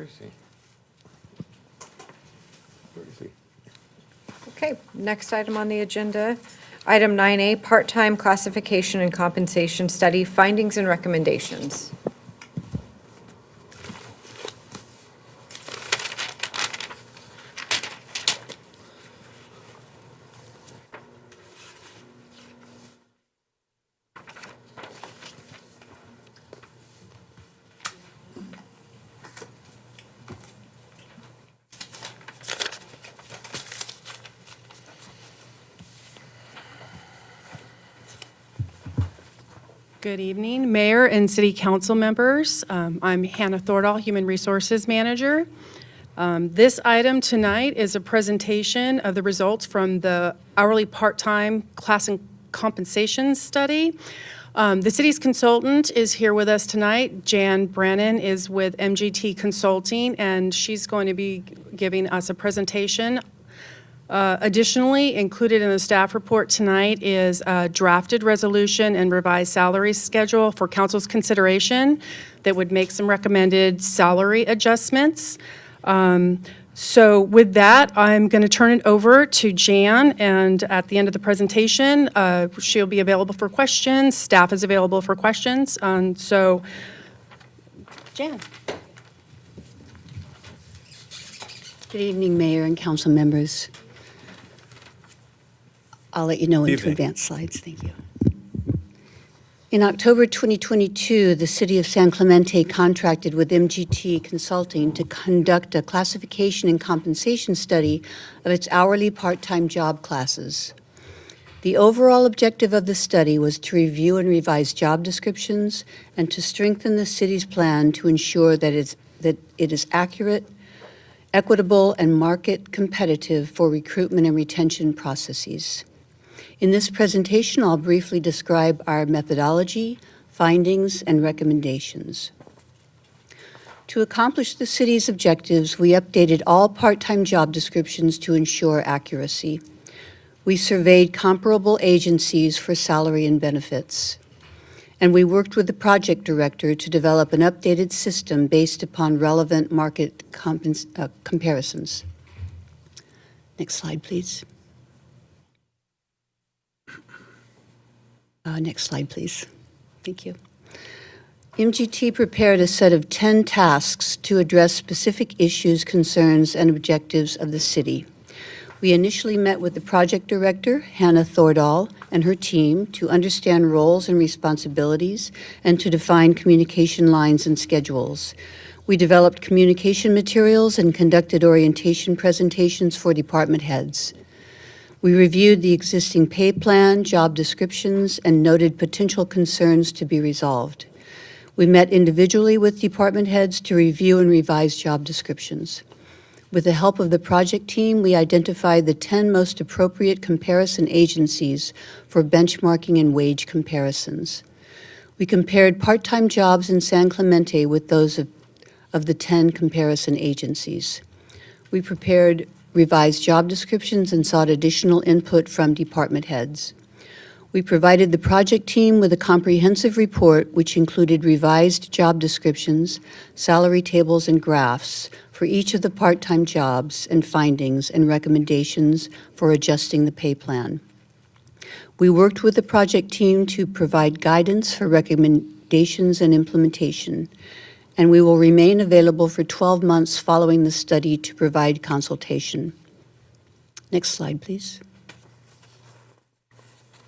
Where is he? Where is he? Okay, next item on the agenda, item 9A, part-time classification and compensation study, findings and recommendations. Good evening, Mayor and City Council members. I'm Hannah Thordahl, Human Resources Manager. This item tonight is a presentation of the results from the hourly part-time class and compensation study. The city's consultant is here with us tonight. Jan Brennan is with MGT Consulting, and she's going to be giving us a presentation. Additionally, included in the staff report tonight is a drafted resolution and revised salary schedule for council's consideration that would make some recommended salary adjustments. So with that, I'm going to turn it over to Jan, and at the end of the presentation, she'll be available for questions. Staff is available for questions. So, Jan. Good evening, Mayor and council members. I'll let you know in advance slides. Thank you. In October 2022, the City of San Clemente contracted with MGT Consulting to conduct a classification and compensation study of its hourly part-time job classes. The overall objective of the study was to review and revise job descriptions and to strengthen the city's plan to ensure that it is accurate, equitable, and market competitive for recruitment and retention processes. In this presentation, I'll briefly describe our methodology, findings, and recommendations. To accomplish the city's objectives, we updated all part-time job descriptions to ensure accuracy. We surveyed comparable agencies for salary and benefits. And we worked with the project director to develop an updated system based upon relevant market comparisons. Next slide, please. Next slide, please. Thank you. MGT prepared a set of 10 tasks to address specific issues, concerns, and objectives of the city. We initially met with the project director, Hannah Thordahl, and her team to understand roles and responsibilities and to define communication lines and schedules. We developed communication materials and conducted orientation presentations for department heads. We reviewed the existing pay plan, job descriptions, and noted potential concerns to be resolved. We met individually with department heads to review and revise job descriptions. With the help of the project team, we identified the 10 most appropriate comparison agencies for benchmarking and wage comparisons. We compared part-time jobs in San Clemente with those of the 10 comparison agencies. We prepared revised job descriptions and sought additional input from department heads. We provided the project team with a comprehensive report which included revised job descriptions, salary tables, and graphs for each of the part-time jobs and findings and recommendations for adjusting the pay plan. We worked with the project team to provide guidance for recommendations and implementation, and we will remain available for 12 months following the study to provide consultation. Next slide, please.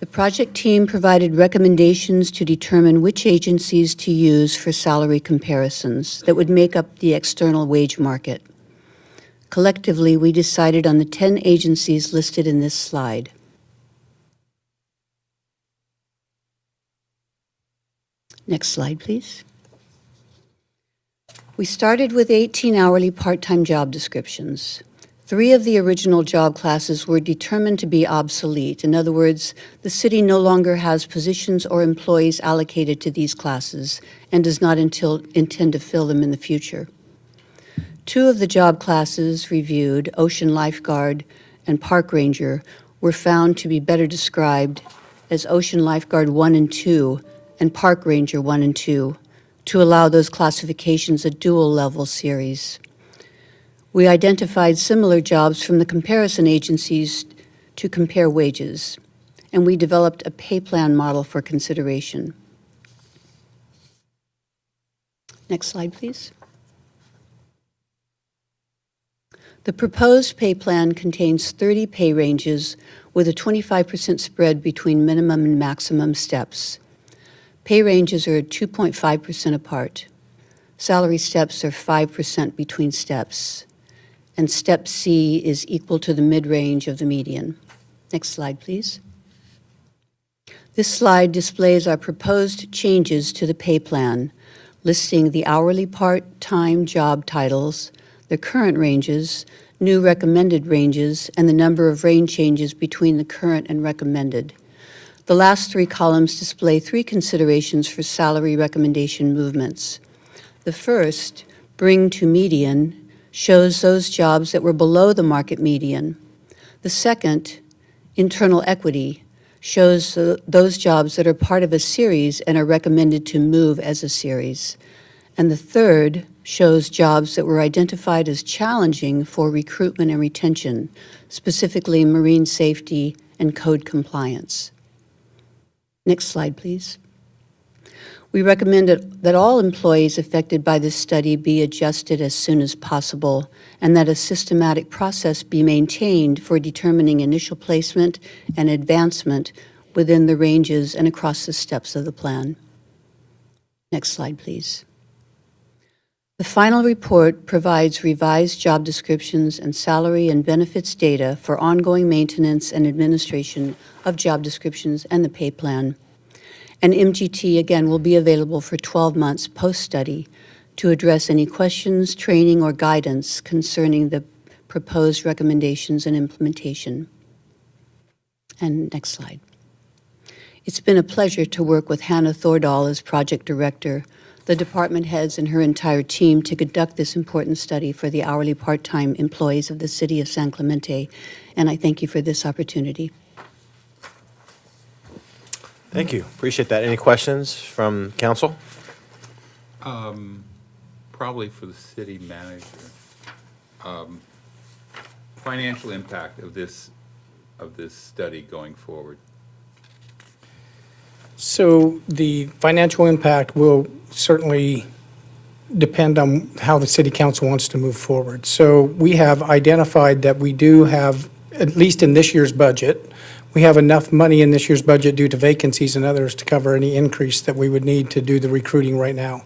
The project team provided recommendations to determine which agencies to use for salary comparisons that would make up the external wage market. Collectively, we decided on the 10 agencies listed in this slide. Next slide, please. We started with 18 hourly part-time job descriptions. 3 of the original job classes were determined to be obsolete. In other words, the city no longer has positions or employees allocated to these classes and does not intend to fill them in the future. 2 of the job classes reviewed, Ocean Lifeguard and Park Ranger, were found to be better described as Ocean Lifeguard 1 and 2 and Park Ranger 1 and 2. to allow those classifications a dual-level series. We identified similar jobs from the comparison agencies to compare wages, and we developed a pay plan model for consideration. Next slide, please. The proposed pay plan contains 30 pay ranges with a 25% spread between minimum and maximum steps. Pay ranges are 2.5% apart. Salary steps are 5% between steps. And step C is equal to the mid-range of the median. Next slide, please. This slide displays our proposed changes to the pay plan, listing the hourly part-time job titles, the current ranges, new recommended ranges, and the number of range changes between the current and recommended. The last three columns display three considerations for salary recommendation movements. The first, bring to median, shows those jobs that were below the market median. The second, internal equity, shows those jobs that are part of a series and are recommended to move as a series. And the third shows jobs that were identified as challenging for recruitment and retention, specifically marine safety and code compliance. Next slide, please. We recommend that all employees affected by this study be adjusted as soon as possible and that a systematic process be maintained for determining initial placement and advancement within the ranges and across the steps of the plan. Next slide, please. The final report provides revised job descriptions and salary and benefits data for ongoing maintenance and administration of job descriptions and the pay plan. And MGT, again, will be available for 12 months post-study to address any questions, training, or guidance concerning the proposed recommendations and implementation. And next slide. It's been a pleasure to work with Hannah Thordahl as project director, the department heads and her entire team to conduct this important study for the hourly part-time employees of the City of San Clemente, and I thank you for this opportunity. Thank you. Appreciate that. Any questions from council? Probably for the city manager. Financial impact of this study going forward. So the financial impact will certainly depend on how the city council wants to move forward. So we have identified that we do have, at least in this year's budget, we have enough money in this year's budget due to vacancies and others to cover any increase that we would need to do the recruiting right now.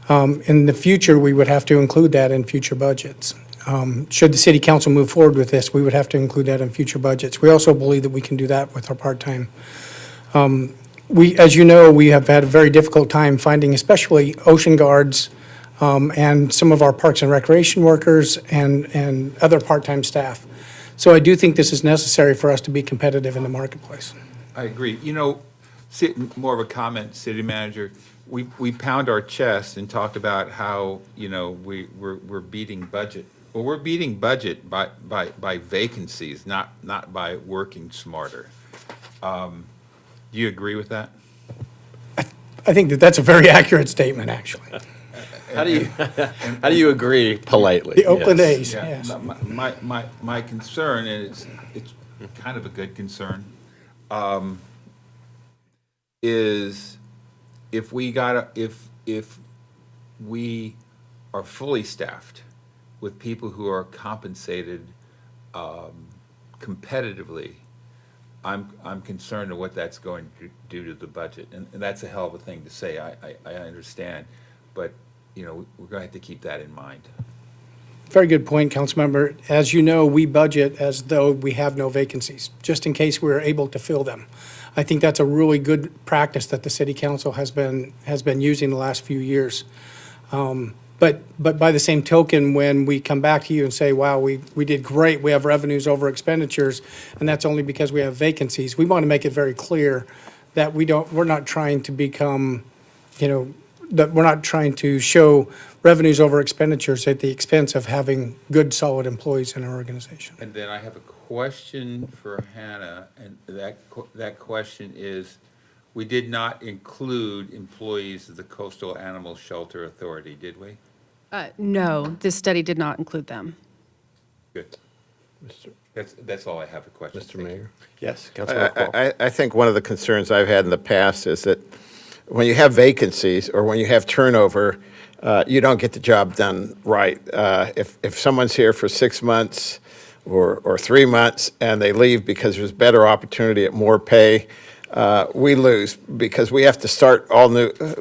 In the future, we would have to include that in future budgets. Should the city council move forward with this, we would have to include that in future budgets. We also believe that we can do that with our part-time. As you know, we have had a very difficult time finding especially ocean guards and some of our parks and recreation workers and other part-time staff. So I do think this is necessary for us to be competitive in the marketplace. I agree. You know, more of a comment, city manager. We pound our chest and talk about how, you know, we're beating budget. Well, we're beating budget by vacancies, not by working smarter. Do you agree with that? I think that that's a very accurate statement, actually. How do you agree politely? The Oakland Yes. A's, Yeah, yes. my concern, and it's kind of a good concern, is if we are fully staffed with people who are compensated competitively, I'm concerned of what that's going to do to the budget, and that's a hell of a thing to say. I understand, but you know, we're going to have to keep that in mind. Very good point, Councilmember. As you know, we budget as though we have no vacancies, just in case we're able to fill them. I think that's a really good practice that the City Council has been using the last few years. But by the same token, when we come back to you and say, wow, we did great, we have revenues over expenditures, and that's only because we have vacancies, we want to make it very clear that we're not trying to become, that we're not trying to show revenues over expenditures at the expense of having good, solid employees in our organization. And then I have a question for Hannah, and that question is, we did not include employees of the Coastal Animal Shelter Authority, did we? No, this study did not include them. Good. That's all I have a question. Mr. Thank you. Mayor? Yes, Councilmember Paul. I think one of the concerns I've had in the past is that when you have vacancies or when you have turnover, you don't get the job done right. If someone's here for 6 months or 3 months and they leave because there's better opportunity at more pay, we lose because we have to start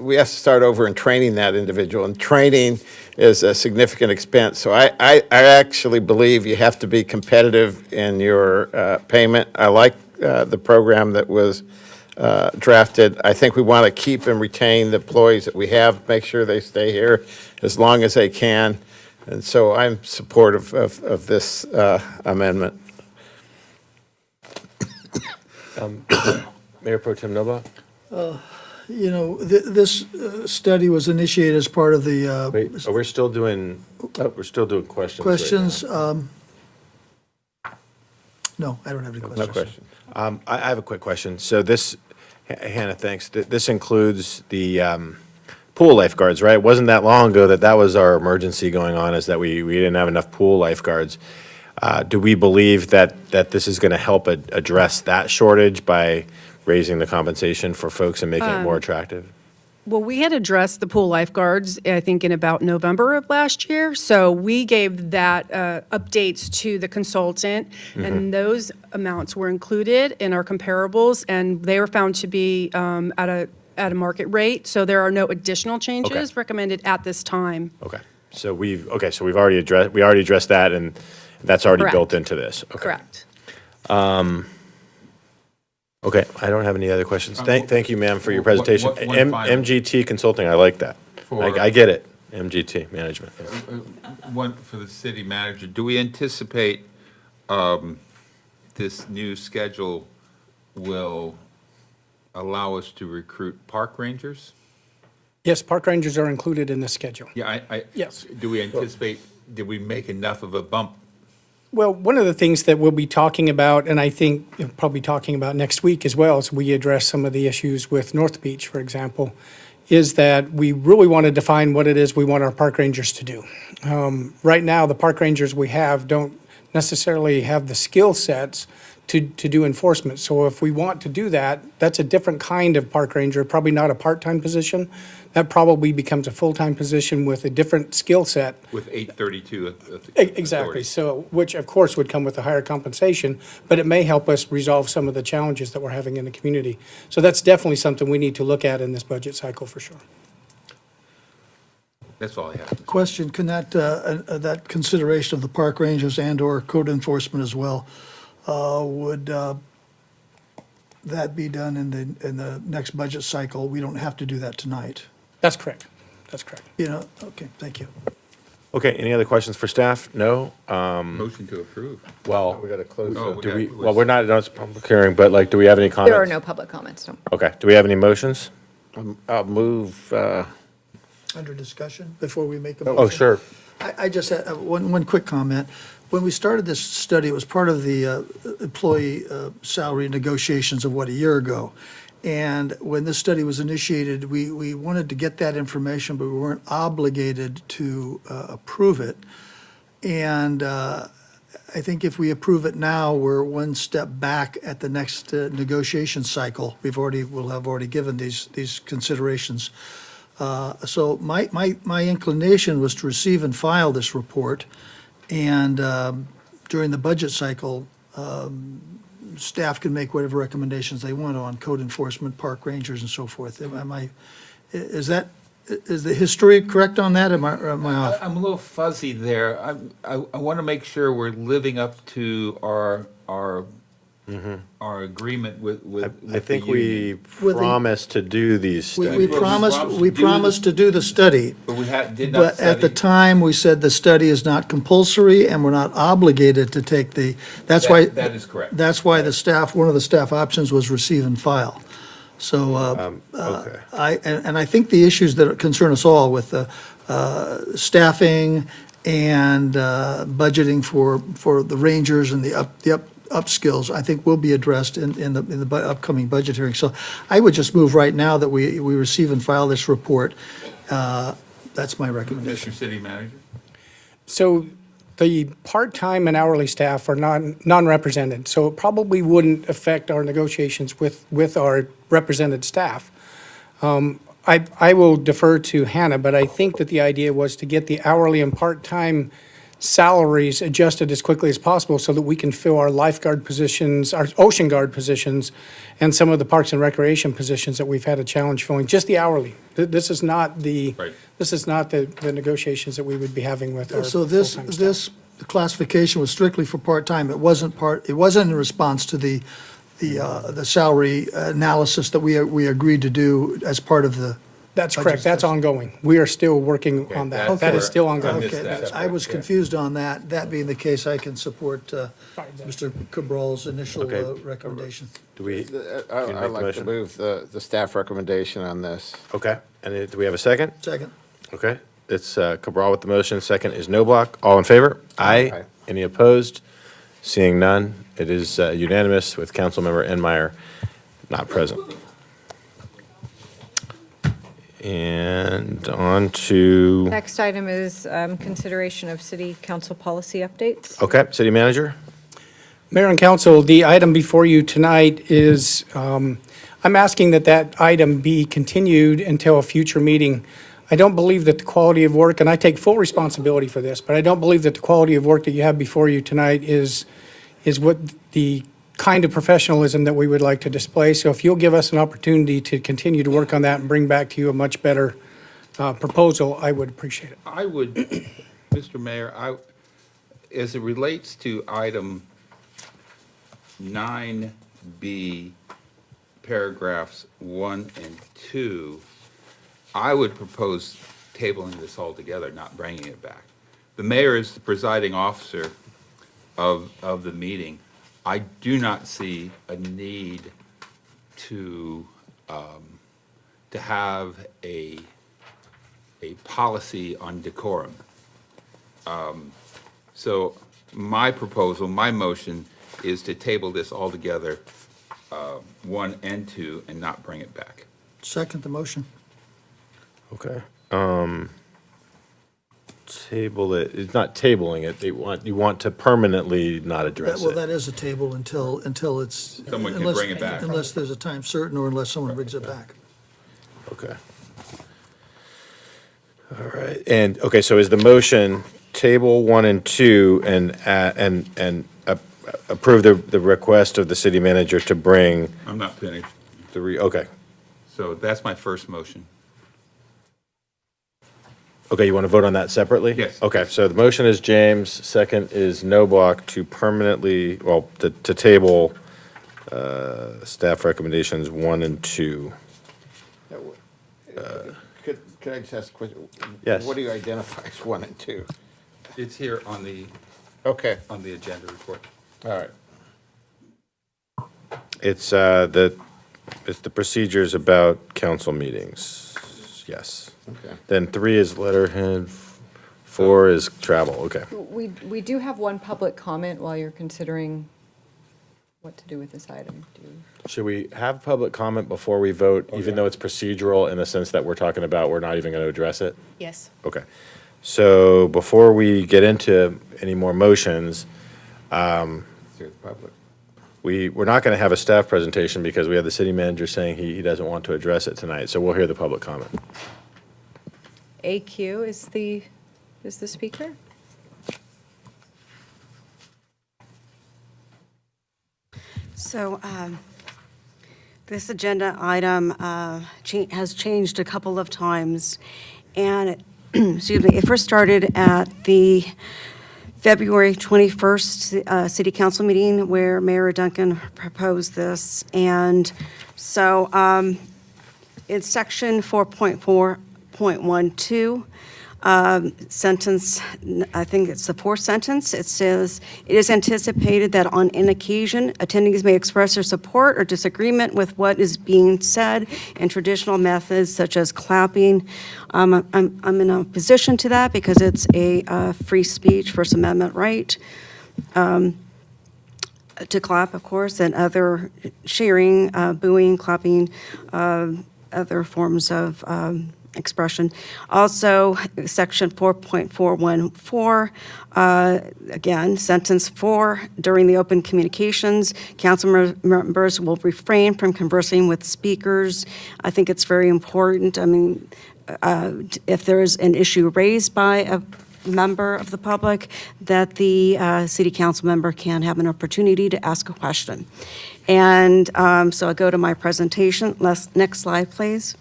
we have to start over in training that individual, and training is a significant expense. So I actually believe you have to be competitive in your payment. I like the program that was drafted. I think we want to keep and retain the employees that we have, make sure they stay here as long as they can. And so I'm supportive of this amendment. Mayor Pro Tem Noblock? You know, this study was initiated as part of the Wait, we're still doing questions right now. questions. No, I don't have any questions. No question. I have a quick question. So this, Hannah, thanks. This includes the pool lifeguards, right? It wasn't that long ago that was our emergency going on, is that we didn't have enough pool lifeguards. Do we believe that this is going to help address that shortage by raising the compensation for folks and making it more attractive? Well, we had addressed the pool lifeguards, I think, in about November of last year. So we gave that updates to the consultant, and those amounts were included in our comparables, and they were found to be at a market rate. So there are no additional changes recommended at this time. Okay. So we've already addressed that, and that's already Correct. built into this. Okay. Correct. Okay, I don't have any other questions. Thank you, ma'am, for your presentation. one final- MGT Consulting, I like that. I get it, MGT Management. One for the city manager. Do we anticipate this new schedule will allow us to recruit park rangers? Yes, park rangers are included in the schedule. Yeah, Yes. Do we anticipate, did we make enough of a bump? Well, one of the things that we'll be talking about, and I think probably talking about next week as well, as we address some of the issues with North Beach, for example, is that we really want to define what it is we want our park rangers to do. Right now, the park rangers we have don't necessarily have the skill sets to do enforcement. So if we want to do that, that's a different kind of park ranger, probably not a part-time position. That probably becomes a full-time position with a different skill set. With 832 Exactly, authority. so, which of course would come with a higher compensation, but it may help us resolve some of the challenges that we're having in the community. So that's definitely something we need to look at in this budget cycle for sure. That's all I have. Question, can that consideration of the park rangers and/or code enforcement as well, would that be done in the next budget cycle? We don't have to do that tonight. That's correct, that's correct. You know, okay, thank you. Okay, any other questions for staff? No? Motion to approve. Well, We got to close Oh, the. do we, well, we're not, it's a public hearing, but like, do we have any comments? There are no public comments, no. Okay, do we have any motions? I'll move, Under discussion, before we make a motion? Oh, sure. I just had one quick comment. When we started this study, it was part of the employee salary negotiations of, a year ago. And when this study was initiated, we wanted to get that information, but we weren't obligated to approve it. And I think if we approve it now, we're one step back at the next negotiation cycle. We'll have already given these considerations. So my inclination was to receive and file this report, and during the budget cycle, staff can make whatever recommendations they want on code enforcement, park rangers, and so forth. Is the history correct on that? Am I off? I'm a little fuzzy there. I want to make sure we're living up to our agreement with I the think union. we With the- promised to do these We studies. promised to do the study. But we did not But at the study. time, we said the study is not compulsory and we're not obligated to take that's why. That is correct. That's why one of the staff options was receive and file. So, Okay. I think the issues that concern us all with the staffing and budgeting for the rangers and the upskills, I think will be addressed in the upcoming budget hearing. So I would just move right now that we receive and file this report. That's my recommendation. Mr. City Manager? So the part-time and hourly staff are non-represented, so it probably wouldn't affect our negotiations with our represented staff. I will defer to Hannah, but I think that the idea was to get the hourly and part-time salaries adjusted as quickly as possible so that we can fill our lifeguard positions, our ocean guard positions, and some of the parks and recreation positions that we've had a challenge filling, just the hourly. This is not the, Right. this is not the negotiations that we would be having with our So this, full-time staff. this classification was strictly for part-time. It wasn't in response to the salary analysis that we agreed to do as part of the. That's budget correct, that's discussion. ongoing. We are still working on that. that's That is where still I ongoing. missed Okay, that. I was confused on that. That being the case, I can support Mr. Cabral's initial Okay. recommendation. Do we, I'd make the like to motion? move the staff recommendation on this. okay, and do we have a second? Second. Okay, it's Cabral with the motion, second is Noblock. All in favor? Aye. Aye. Any opposed? Seeing none, it is unanimous with Councilmember Enmeyer not present. And on to, Next item is consideration of city council policy updates. okay, City Manager? Mayor and council, the item before you tonight is, I'm asking that item be continued until a future meeting. I don't believe that the quality of work, and I take full responsibility for this, but I don't believe that the quality of work that you have before you tonight is what the kind of professionalism that we would like to display. So if you'll give us an opportunity to continue to work on that and bring back to you a much better proposal, I would appreciate it. I would, Mr. Mayor, as it relates to item 9B, paragraphs 1 and 2, I would propose tabling this altogether, not bringing it back. The mayor is the presiding officer of the meeting. I do not see a need to have a policy on decorum. So my proposal, my motion is to table this altogether, 1 and 2, and not bring it back. Second the motion. Okay. Table it, it's not tabling it, you want to permanently not address Well, it. that is a table until it's. Someone can unless- bring it back. Unless there's a time certain or unless someone brings it back. Okay. All right, and, okay, so is the motion table 1 and 2 and approve the request of the city manager to bring I'm not finished. okay. So that's my first motion. Okay, you want to vote on that separately? Yes. Okay, so the motion is James, second is Noblock to permanently, well, to table staff recommendations 1 and 2. Could I just ask a question? Yes. What do you identify as 1 and 2? It's here on the Okay, agenda report. all right. It's the procedures about council meetings, yes. Okay. Then 3 is letterhead, 4 is travel, okay. We do have one public comment while you're considering what to do with this item. Should we have public comment before we vote, even though it's procedural in the sense that we're talking about, we're not even going to address it? Yes. Okay. So before we get into any more motions, Through the public. we're not going to have a staff presentation because we have the city manager saying he doesn't want to address it tonight, so we'll hear the public comment. AQ is the speaker? So this agenda item has changed a couple of times. And, excuse me, it first started at the February 21st City Council meeting where Mayor Duncan proposed this. And so in section 4.4.12, sentence, I think it's the fourth sentence, it says, "It is anticipated that on an occasion, attendees may express their support or disagreement with what is being said in traditional methods such as clapping." I'm in opposition to that because it's a free speech, First Amendment right. to clap, of course, and other cheering, booing, clapping, other forms of expression. Also, section 4.414, again, sentence 4, during the open communications, council members will refrain from conversing with speakers. I think it's very important. I mean, if there's an issue raised by a member of the public, that the city council member can have an opportunity to ask a question. And so I go to my presentation. Next slide, please.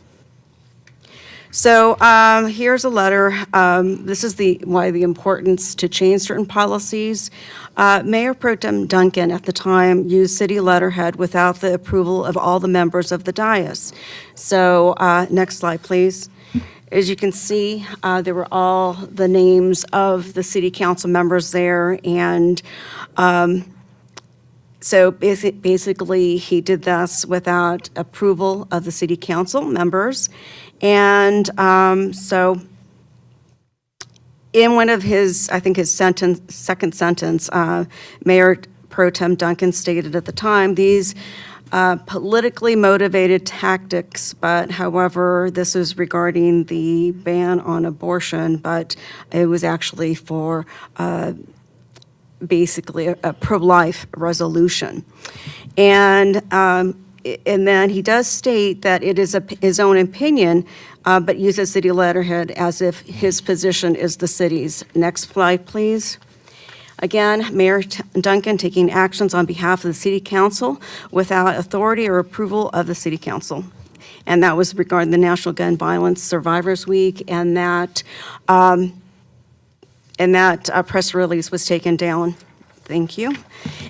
So here's a letter. This is why the importance to change certain policies. Mayor Pro Tem Duncan at the time used city letterhead without the approval of all the members of the dais. So next slide, please. As you can see, there were all the names of the city council members there, and so basically, he did this without approval of the city council members. And so in one of his, I think his second sentence, Mayor Pro Tem Duncan stated at the time, these politically motivated tactics, but however, this is regarding the ban on abortion, but it was actually for basically a pro-life resolution. And then he does state that it is his own opinion, but uses city letterhead as if his position is the city's. Next slide, please. Again, Mayor Duncan taking actions on behalf of the city council without authority or approval of the city council. And that was regarding the National Gun Violence Survivors Week, and that press release was taken down. Thank you.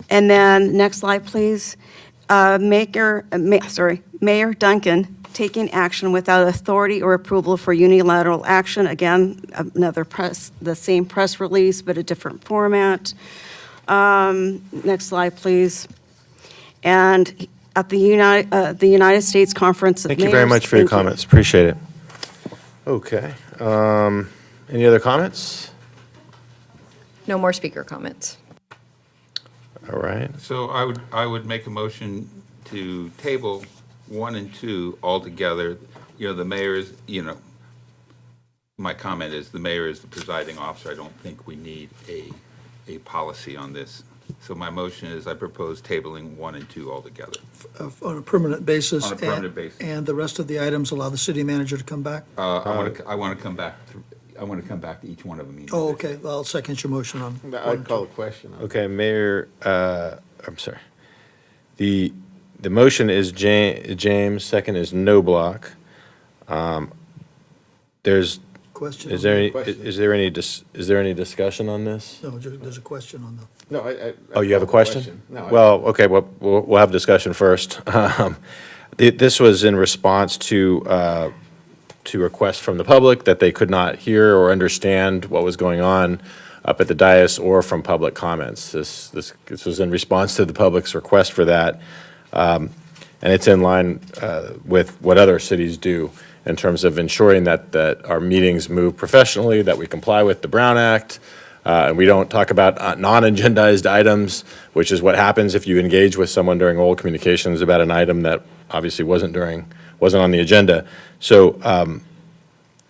And then next slide, please. Mayor Duncan taking action without authority or approval for unilateral action. Again, the same press release, but a different format. Next slide, please. And at the United States Conference of Thank you very Mayors- much for your Thank you. comments, appreciate it. Okay, any other comments? No more speaker comments. All right, So I would make a motion to table 1 and 2 altogether. You know, the mayor is, my comment is the mayor is the presiding officer. I don't think we need a policy on this. So my motion is I propose tabling 1 and 2 altogether. On a permanent basis. On a permanent basis. And the rest of the items allow the city manager to come back? I want to come back to each one of them. Oh, okay, well, I'll second your motion on. I'd call a question. okay, Mayor, I'm sorry. The motion is James, second is no block. There's, Question. is on there the- any, is there any discussion on this? No, there's a question on the. No, I. Oh, you have a question? No. Well, okay, we'll have discussion first. This was in response to requests from the public that they could not hear or understand what was going on up at the dais, or from public comments. This was in response to the public's request for that. And it's in line with what other cities do in terms of ensuring that our meetings move professionally, that we comply with the Brown Act, and we don't talk about non-agendized items, which is what happens if you engage with someone during oral communications about an item that obviously wasn't on the agenda. So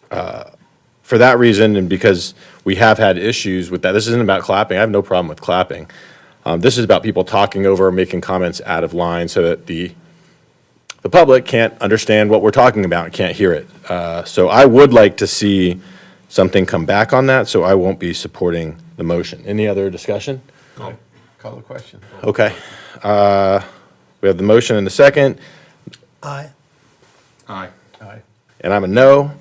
for that reason, and because we have had issues with that, this isn't about clapping. I have no problem with clapping. This is about people talking over, making comments out of line so that the public can't understand what we're talking about and can't hear it. So I would like to see something come back on that, so I won't be supporting the motion. Any other discussion? Call the question. Okay. We have the motion and the second, Aye. Aye. Aye. and I'm a no.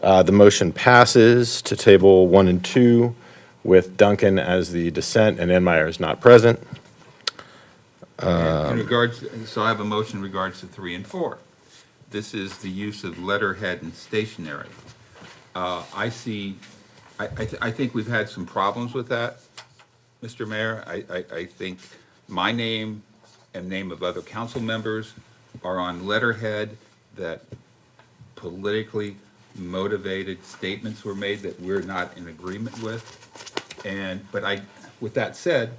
The motion passes to table 1 and 2 with Duncan as the dissent and Enmeyer is not present. In regards, so I have a motion in regards to 3 and 4. This is the use of letterhead and stationery. I think we've had some problems with that, Mr. Mayor. I think my name and name of other council members are on letterhead that politically motivated statements were made that we're not in agreement with. But with that said,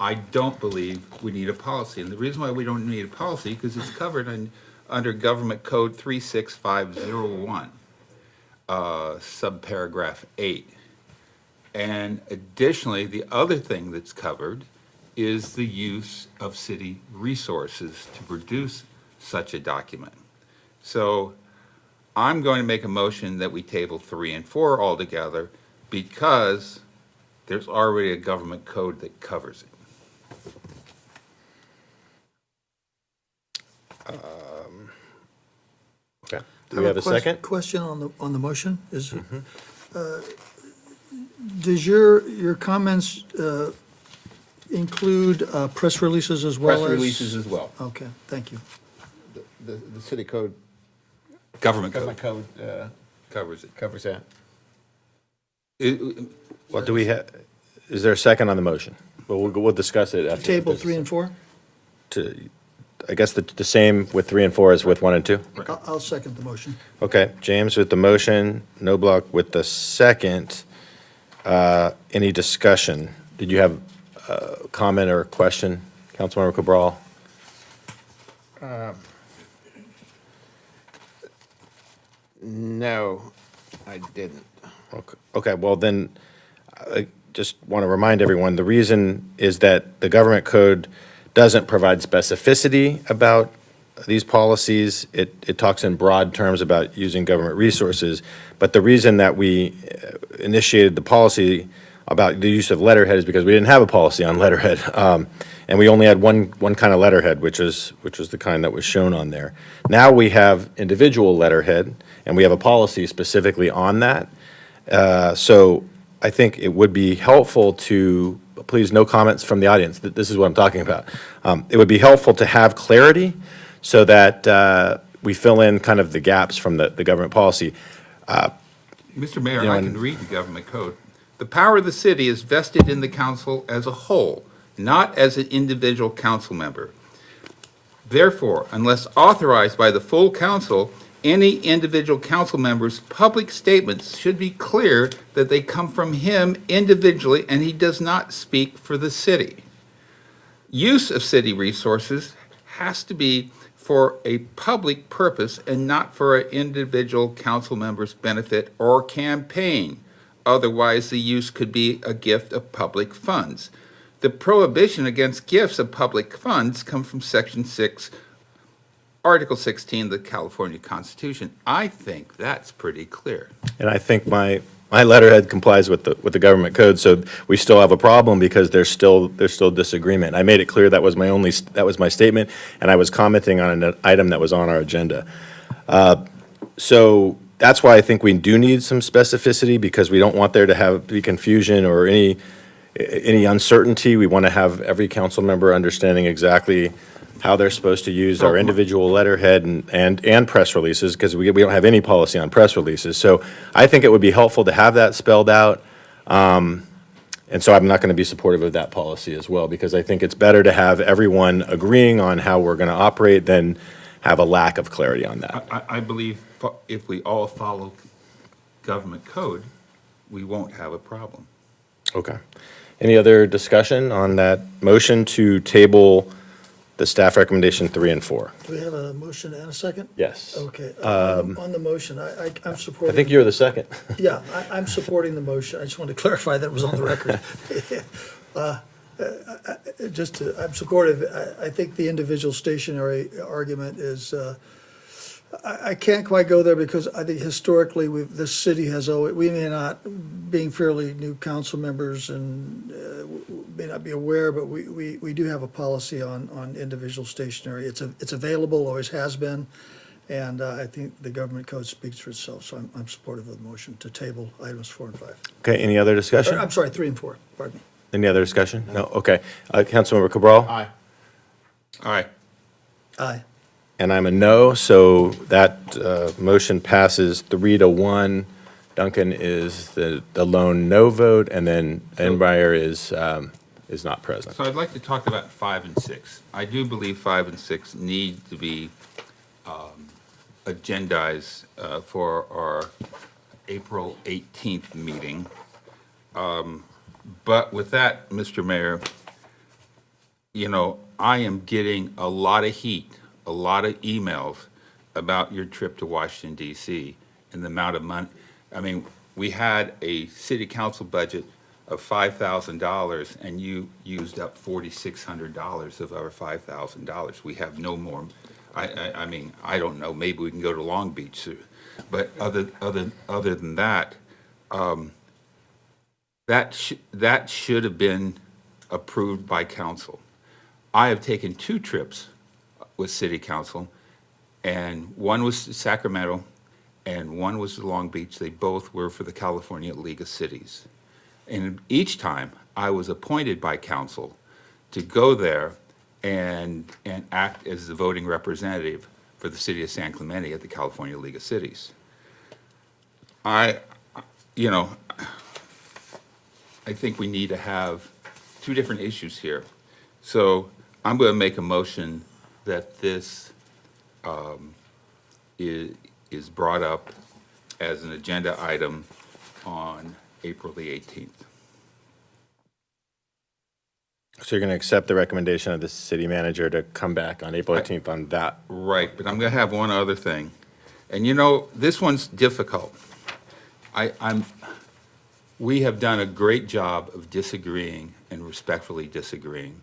I don't believe we need a policy. And the reason why we don't need a policy, because it's covered under Government Code 36501, subparagraph 8. And additionally, the other thing that's covered is the use of city resources to produce such a document. So I'm going to make a motion that we table 3 and 4 altogether because there's already a government code that covers it. Okay. Do we have a second? Question on the motion is, does your comments include press releases as well as? Press releases as well. Okay, thank you. The city code, Government government code code covers it. covers that. Well, do we have, is there a second on the motion? Well, we'll discuss it after. Table 3 and 4? I guess the same with 3 and 4 as with 1 and 2? I'll second the motion. Okay, James with the motion, Noblock with the second. Any discussion? Did you have a comment or a question, Councilmember Cabral? No, I didn't. Okay, well then, I just want to remind everyone, the reason is that the government code doesn't provide specificity about these policies. It talks in broad terms about using government resources, but the reason that we initiated the policy about the use of letterhead is because we didn't have a policy on letterhead. And we only had one kind of letterhead, which was the kind that was shown on there. Now we have individual letterhead, and we have a policy specifically on that. So I think it would be helpful to, please, no comments from the audience, this is what I'm talking about. It would be helpful to have clarity so that we fill in kind of the gaps from the government policy. Mr. Mayor, You know, I and- can read the government code. The power of the city is vested in the council as a whole, not as an individual council member. Therefore, unless authorized by the full council, any individual council member's public statements should be clear that they come from him individually and he does not speak for the city. Use of city resources has to be for a public purpose and not for an individual council member's benefit or campaign. Otherwise, the use could be a gift of public funds. The prohibition against gifts of public funds come from Section 6, Article 16 of the California Constitution. I think that's pretty clear. And I think my letterhead complies with the government code, so we still have a problem because there's still disagreement. I made it clear that was my statement, and I was commenting on an item that was on our agenda. So that's why I think we do need some specificity, because we don't want there to be confusion or any uncertainty. We want to have every council member understanding exactly how they're supposed to use our individual letterhead and press releases, because we don't have any policy on press releases. So I think it would be helpful to have that spelled out. And so I'm not going to be supportive of that policy as well, because I think it's better to have everyone agreeing on how we're going to operate than have a lack of clarity on that. I believe if we all follow government code, we won't have a problem. Okay. Any other discussion on that motion to table the staff recommendation 3 and 4? Do we have a motion and a second? Yes. Okay, on the motion, I'm supporting. I think you're the second. Yeah, I'm supporting the motion. I just wanted to clarify that it was on the record. I'm supportive. I think the individual stationary argument is, I can't quite go there because I think historically, this city has always, we may not, being fairly new council members and may not be aware, but we do have a policy on individual stationary. It's available, always has been, and I think the government code speaks for itself, so I'm supportive of the motion to table items 4 and 5. Okay, any other discussion? I'm sorry, 3 and 4, pardon me. Any other discussion? No, okay. Councilmember Cabral? Aye. All right. Aye. And I'm a no, so that motion passes 3-1. Duncan is the lone no vote, and then Enbrier is not present. So I'd like to talk about 5 and 6. I do believe 5 and 6 need to be agendized for our April 18th meeting. But with that, Mr. Mayor, I am getting a lot of heat, a lot of emails about your trip to Washington DC and the amount of money. I mean, we had a city council budget of $5,000 and you used up $4,600 of our $5,000. We have no more. I mean, I don't know, maybe we can go to Long Beach, but other than that, that should have been approved by council. I have taken 2 trips with city council, and one was to Sacramento and one was to Long Beach. They both were for the California League of Cities. And each time I was appointed by council to go there and act as the voting representative for the city of San Clemente at the California League of Cities. I think we need to have 2 different issues here. So I'm going to make a motion that this is brought up as an agenda item on April the 18th. So you're going to accept the recommendation of the city manager to come back on April 18th on that? Right, but I'm going to have one other thing. And this one's difficult. We have done a great job of disagreeing and respectfully disagreeing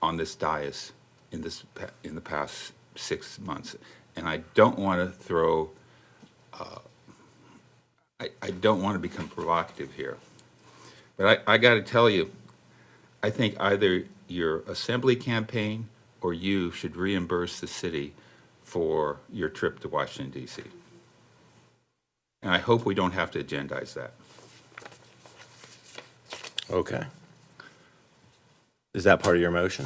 on this dais in the past 6 months. And I don't want to throw, I don't want to become provocative here. But I got to tell you, I think either your assembly campaign or you should reimburse the city for your trip to Washington, D.C. And I hope we don't have to agendize that. Okay. Is that part of your motion?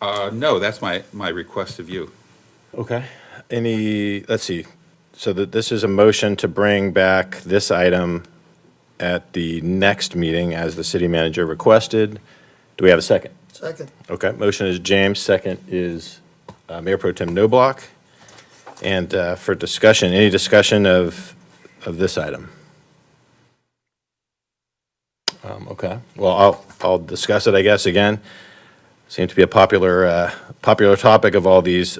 No, that's my request of you. Okay. Let's see. So this is a motion to bring back this item at the next meeting as the city manager requested. Do we have a second? Second. Okay, motion is James, second is Mayor Pro Tem Noblock. And for discussion, any discussion of this item? Okay, well, I'll discuss it, I guess, again. Seems to be a popular topic of all these.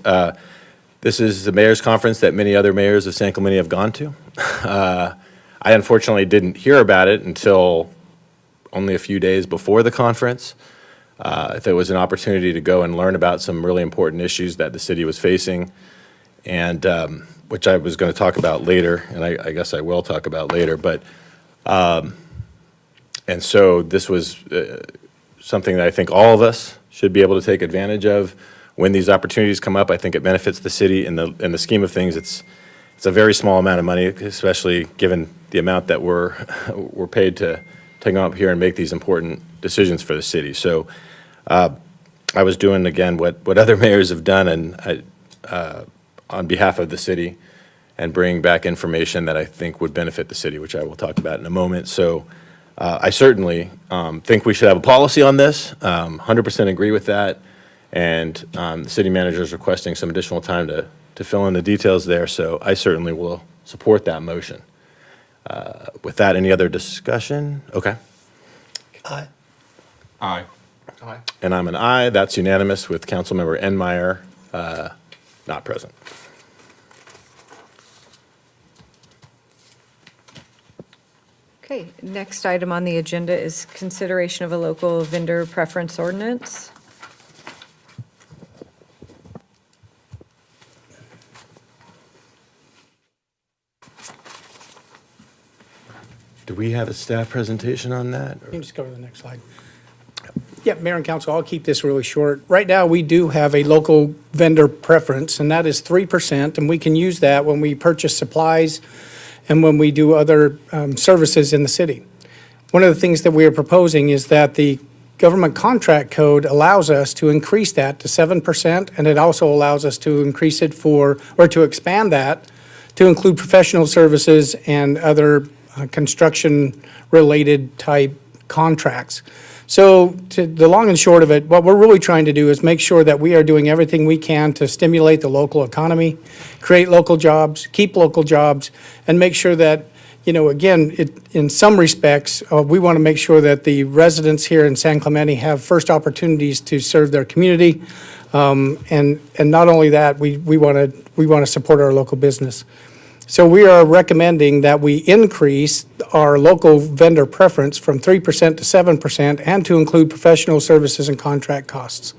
This is the mayor's conference that many other mayors of San Clemente have gone to. I unfortunately didn't hear about it until only a few days before the conference. If there was an opportunity to go and learn about some really important issues that the city was facing, and which I was going to talk about later, and I guess I will talk about later. But and so this was something that I think all of us should be able to take advantage of when these opportunities come up. I think it benefits the city. In the scheme of things, it's a very small amount of money, especially given the amount that we're paid to come up here and make these important decisions for the city. So I was doing, again, what other mayors have done, and on behalf of the city, and bring back information that I think would benefit the city, which I will talk about in a moment. So I certainly think we should have a policy on this, 100% agree with that, and the city manager is requesting some additional time to fill in the details there, so I certainly will support that motion. With that, any other discussion? Okay. Aye. Aye. And I'm an aye. That's unanimous with Councilmember Enmeyer not present. Okay, next item on the agenda is consideration of a local vendor preference ordinance. Do we have a staff presentation on that? You can just go to the next slide. Yeah, Mayor and Council, I'll keep this really short. Right now, we do have a local vendor preference, and that is 3%, and we can use that when we purchase supplies and when we do other services in the city. One of the things that we are proposing is that the government contract code allows us to increase that to 7%, and it also allows us to increase it to expand that to include professional services and other construction-related type contracts. So the long and short of it, what we're really trying to do is make sure that we are doing everything we can to stimulate the local economy, create local jobs, keep local jobs, and make sure that, again, in some respects, we want to make sure that the residents here in San Clemente have first opportunities to serve their community. And not only that, we want to support our local business. So we are recommending that we increase our local vendor preference from 3% to 7% and to include professional services and contract costs.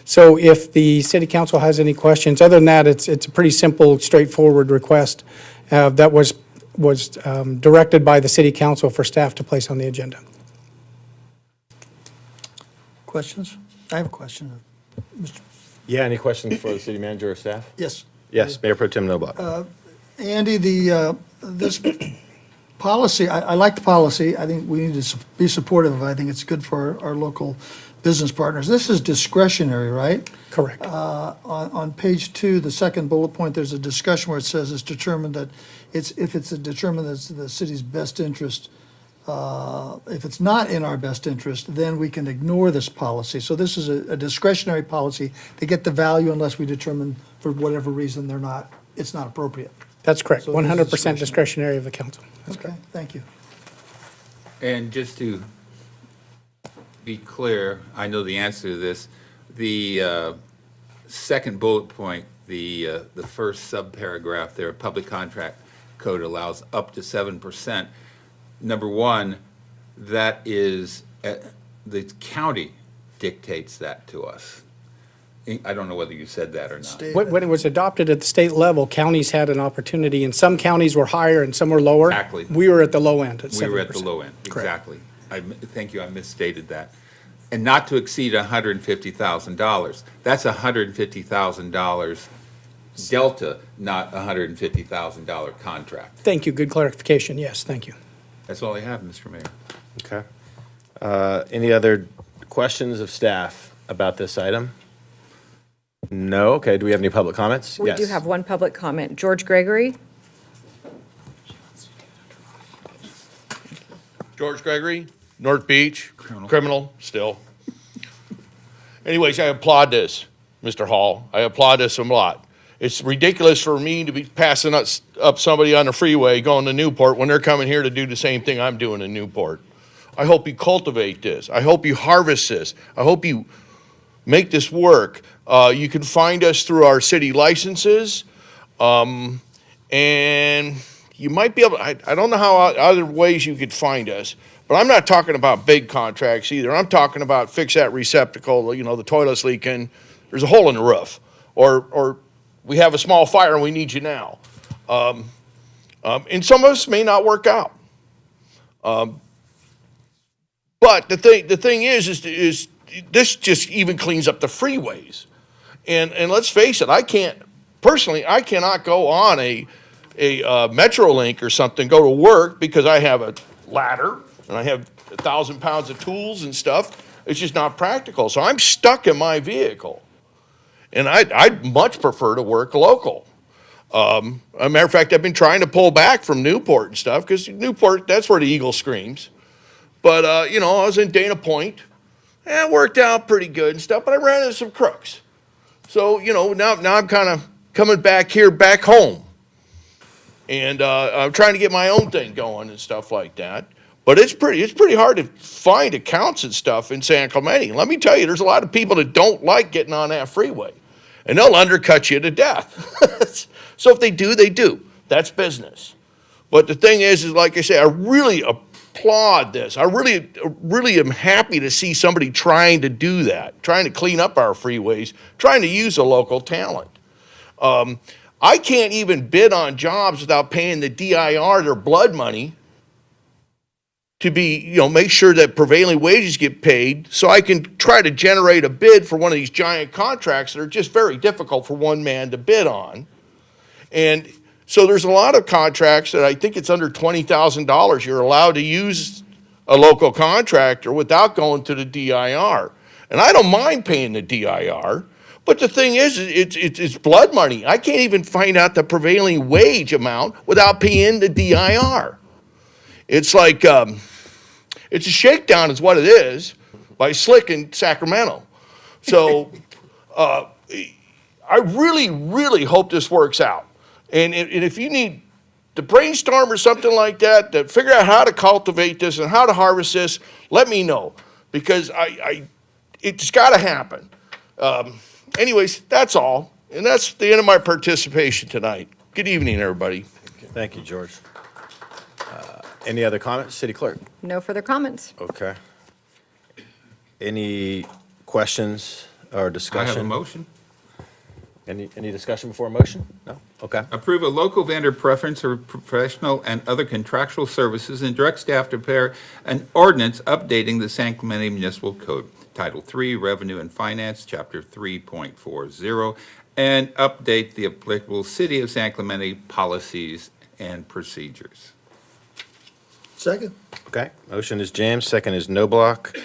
So if the city council has any questions, other than that, it's a pretty simple, straightforward request that was directed by the city council for staff to place on the agenda. Questions? I have a question. Yeah, any questions for the city manager or staff? Yes. Yes, Mayor Pro Tem Noblock. Andy, this policy, I like the policy. I think we need to be supportive of it. I think it's good for our local business partners. This is discretionary, right? Correct. On page 2, the second bullet point, there's a discussion where it says it's determined that if it's determined that's the city's best interest, if it's not in our best interest, then we can ignore this policy. So this is a discretionary policy. They get the value unless we determine for whatever reason it's not appropriate. That's correct. So it is 100% discretionary. discretionary of the council. That's Okay, thank you. And just to be clear, I know the answer to this. The second bullet point, the first subparagraph there, public contract code allows up to 7%. Number one, that is, the county dictates that to us. I don't know whether you said that or not. When it was adopted at the state level, counties had an opportunity, and some counties were higher and some were lower. Exactly. We were at the low end at 7%. We were at the low end, Correct. exactly. Thank you, I misstated that. And not to exceed $150,000. That's $150,000 delta, not $150,000 contract. Thank you. Good clarification. Yes, thank you. That's all I have, Mr. Mayor. Okay. Any other questions of staff about this item? No? Okay, do we have any public comments? We do Yes. have one public comment. George Gregory? George Gregory, North Beach, criminal still. Anyways, I applaud this, Mr. Hall. I applaud this a lot. It's ridiculous for me to be passing up somebody on the freeway going to Newport when they're coming here to do the same thing I'm doing in Newport. I hope you cultivate this. I hope you harvest this. I hope you make this work. You can find us through our city licenses. And you might be able, I don't know how other ways you could find us, but I'm not talking about big contracts either. I'm talking about fix that receptacle, the toilet's leaking, there's a hole in the roof. Or we have a small fire and we need you now. And some of us may not work out. But the thing is this just even cleans up the freeways. And let's face it, I cannot go on a Metrolink or something, go to work because I have a ladder and I have 1,000 pounds of tools and stuff. It's just not practical. So I'm stuck in my vehicle. And I'd much prefer to work local. As a matter of fact, I've been trying to pull back from Newport and stuff because Newport, that's where the eagle screams. But, I was in Dana Point. It worked out pretty good and stuff, but I ran into some crooks. So, now I'm kind of coming back home. And I'm trying to get my own thing going and stuff like that. But it's pretty hard to find accounts and stuff in San Clemente. Let me tell you, there's a lot of people that don't like getting on that freeway. And they'll undercut you to death. So if they do, they do. That's business. But the thing is like I say, I really applaud this. I really am happy to see somebody trying to do that, trying to clean up our freeways, trying to use a local talent. I can't even bid on jobs without paying the DIR their blood money to be, make sure that prevailing wages get paid so I can try to generate a bid for one of these giant contracts that are just very difficult for one man to bid on. And so there's a lot of contracts that I think it's under $20,000 you're allowed to use a local contractor without going to the DIR. And I don't mind paying the DIR, but the thing is, it's blood money. I can't even find out the prevailing wage amount without paying the DIR. It's like, it's a shakedown is what it is by Slick in Sacramento. So I really, really hope this works out. And if you need to brainstorm or something like that, to figure out how to cultivate this and how to harvest this, let me know, because it's gotta happen. Anyways, that's all, and that's the end of my participation tonight. Good evening, everybody. Thank you, George. Any other comments, City Clerk? No further comments. Okay. Any questions or I discussion? have a motion. Any discussion before a motion? No? Okay. Approve a local vendor preference for professional and other contractual services and direct staff to prepare an ordinance updating the San Clemente Municipal Code, Title III, Revenue and Finance, Chapter 3.40, and update the applicable City of San Clemente policies and procedures. Second? Okay. Motion is James, second is Noblock.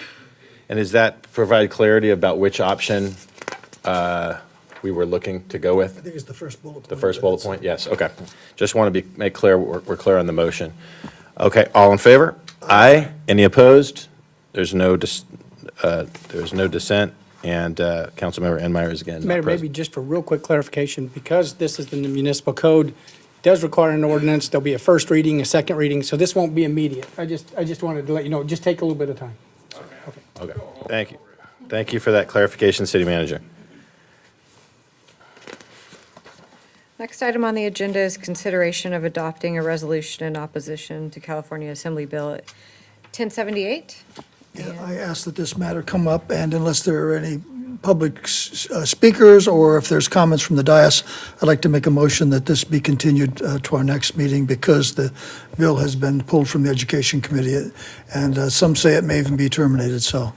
And does that provide clarity about which option we were looking to go I with? think it's the first bullet point. The first bullet point? Yes, okay. Just want to make clear, we're clear on the motion. Okay, all in favor? Aye. Any opposed? There's no dissent, and Councilmember Enmeyer is again not Mayor, present. maybe just for real quick clarification, because this is the municipal code, it does require an ordinance, there'll be a first reading, a second reading, so this won't be immediate. I just wanted to let you know, just take a little bit of time. Okay, thank you. Thank you for that clarification, City Manager. Next item on the agenda is consideration of adopting a resolution in opposition to California Assembly Bill 1078. Yeah, I ask that this matter come up, and unless there are any public speakers or if there's comments from the dais, I'd like to make a motion that this be continued to our next meeting because the bill has been pulled from the Education Committee, and some say it may even be terminated, so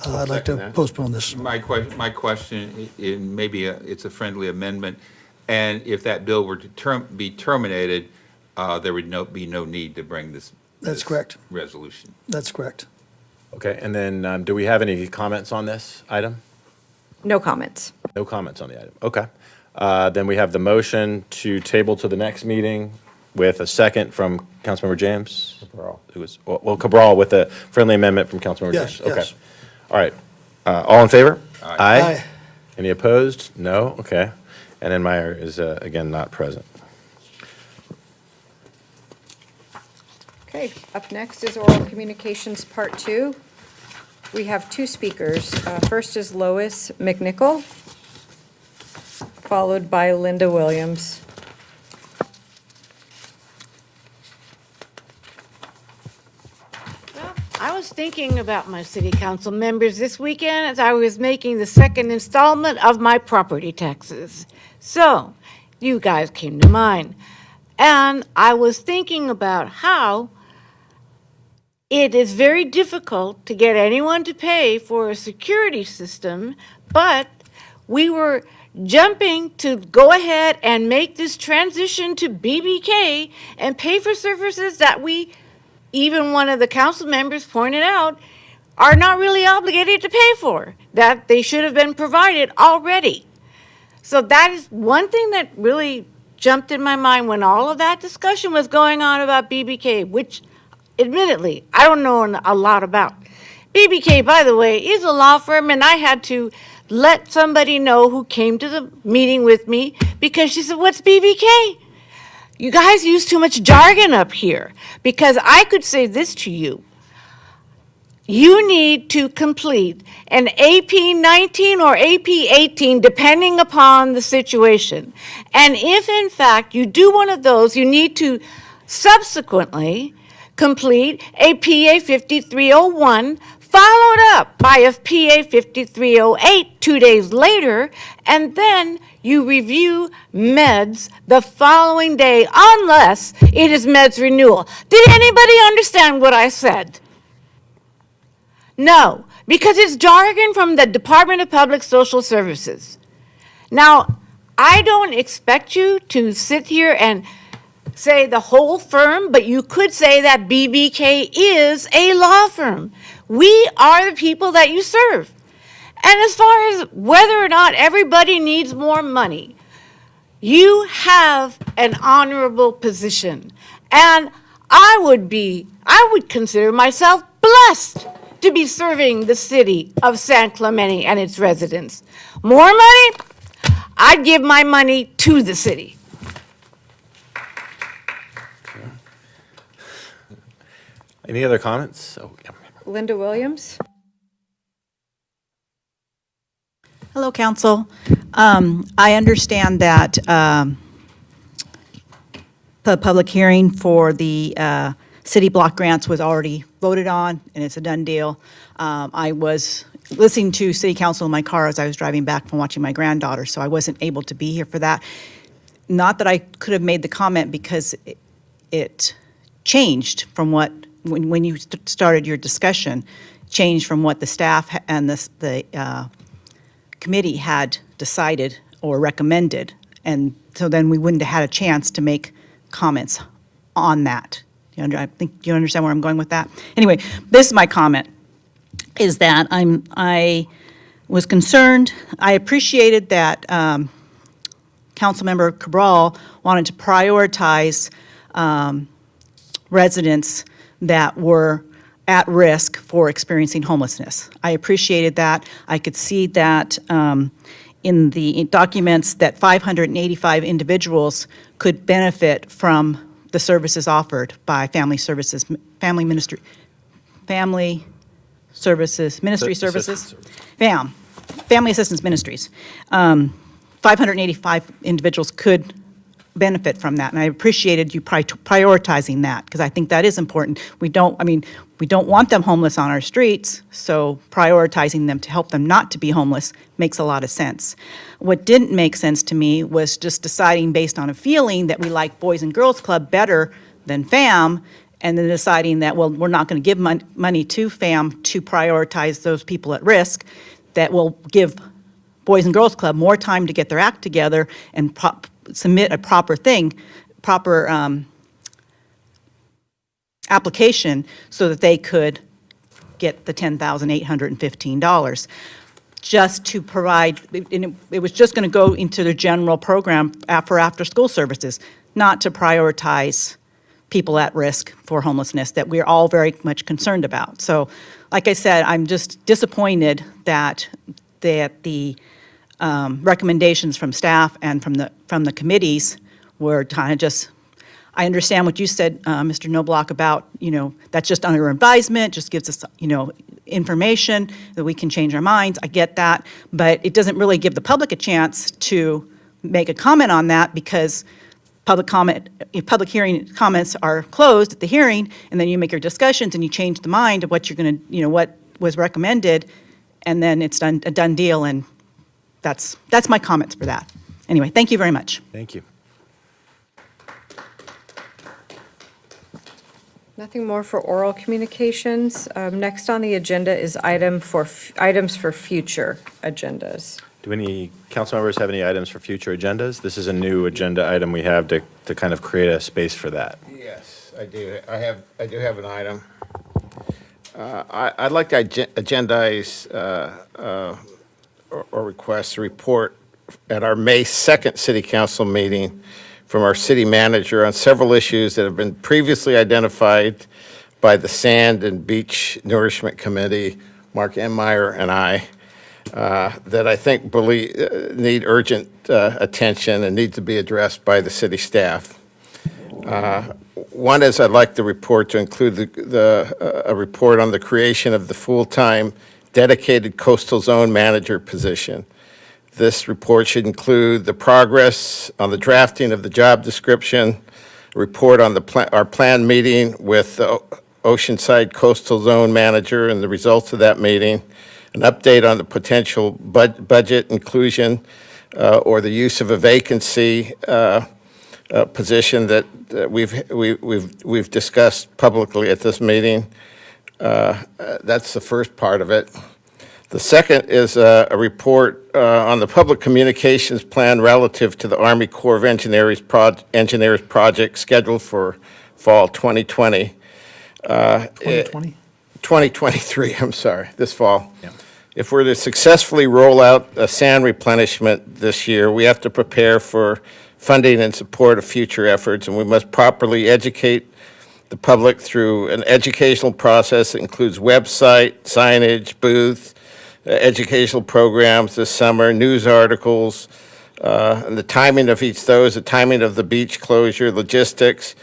I'd like second to that. postpone this. My question, maybe it's a friendly amendment, and if that bill were to be terminated, there would be no need to bring this. That's correct. Resolution. That's correct. Okay, and then do we have any comments on this item? No comments. No comments on the item. Okay. Then we have the motion to table to the next meeting with a second from Councilmember James. Cabral. Cabral with a friendly amendment from Councilmember Yes, James. Okay. yes. All right. All in favor? Aye. Any opposed? No? Okay. And then Meyer is, again, not present. Okay, up next is oral communications, part 2. We have 2 speakers. First is Lois McNichol, followed by Linda Williams. Well, I was thinking about my city council members this weekend as I was making the second installment of my property taxes. So, you guys came to mind. And I was thinking about how it is very difficult to get anyone to pay for a security system, but we were jumping to go ahead and make this transition to BBK and pay for services that we, even one of the council members pointed out, are not really obligated to pay for, that they should have been provided already. So that is one thing that really jumped in my mind when all of that discussion was going on about BBK, which admittedly, I don't know a lot about. BBK, by the way, is a law firm, and I had to let somebody know who came to the meeting with me because she said, "What's BBK? You guys use too much jargon up here." Because I could say this to you. You need to complete an AP 19 or AP 18, depending upon the situation. And if, in fact, you do one of those, you need to subsequently complete a PA 5301, followed up by a PA 5308 2 days later, and then you review meds the following day, unless it is meds renewal. Did anybody understand what I said? No, because it's jargon from the Department of Public Social Services. Now, I don't expect you to sit here and say the whole firm, but you could say that BBK is a law firm. We are the people that you serve. And as far as whether or not everybody needs more money, you have an honorable position. And I would consider myself blessed to be serving the city of San Clemente and its residents. More money? I'd give my money to the city. Any other comments? Oh, yeah. Linda Williams? Hello, council. I understand that the public hearing for the city block grants was already voted on, and it's a done deal. I was listening to city council in my car as I was driving back from watching my granddaughter, so I wasn't able to be here for that. Not that I could have made the comment because it changed from what, when you started your discussion, changed from what the staff and the committee had decided or recommended. And so then we wouldn't have had a chance to make comments on that. I think you understand where I'm going with that? Anyway, this is my comment, is that I was concerned. I appreciated that Councilmember Cabral wanted to prioritize residents that were at risk for experiencing homelessness. I appreciated that. I could see that in the documents that 585 individuals could benefit from the services offered by Family Services Ministry Services, Family Assistance Ministries. 585 individuals could benefit from that, and I appreciated you prioritizing that, because I think that is important. We don't want them homeless on our streets, so prioritizing them to help them not to be homeless makes a lot of sense. What didn't make sense to me was just deciding based on a feeling that we like Boys and Girls Club better than FAM, and then deciding that, well, we're not going to give money to FAM to prioritize those people at risk, that will give Boys and Girls Club more time to get their act together and submit a proper application so that they could get the $10,815 just to provide, and it was just going to go into the general program for after-school services, not to prioritize people at risk for homelessness that we're all very much concerned about. So, like I said, I'm just disappointed that the recommendations from staff and from the committees were kind of just, I understand what you said, Mr. Knobloch, about, that's just under advisement, just gives us, information that we can change our minds. I get that, but it doesn't really give the public a chance to make a comment on that, because public hearing comments are closed at the hearing, and then you make your discussions and you change the mind of what you're going to, what was recommended, and then it's a done deal, and that's my comments for that. Anyway, thank you very much. Thank you. Nothing more for oral communications. Next on the agenda is items for future agendas. Do any council members have any items for future agendas? This is a new agenda item we have to kind of create a space for that. Yes, I do. I do have an item. I'd like to agendize or request a report at our May 2nd City Council meeting from our city manager on several issues that have been previously identified by the Sand and Beach Nourishment Committee, Mark Enmeyer and I, that I think need urgent attention and need to be addressed by the city staff. One is I'd like the report to include a report on the creation of the full-time dedicated coastal zone manager position. This report should include the progress on the drafting of the job description, a report on our planned meeting with the Oceanside Coastal Zone Manager and the results of that meeting, an update on the potential budget inclusion or the use of a vacancy position that we've discussed publicly at this meeting. That's the first part of it. The second is a report on the public communications plan relative to the Army Corps of Engineers project scheduled for fall 2020. 2020? 2023, I'm sorry, this fall. Yeah. If we're to successfully roll out a sand replenishment this year, we have to prepare for funding and support of future efforts, and we must properly educate the public through an educational process that includes website, signage, booth, educational programs this summer, news articles, and the timing of each of those, the timing of the beach closure, logistics,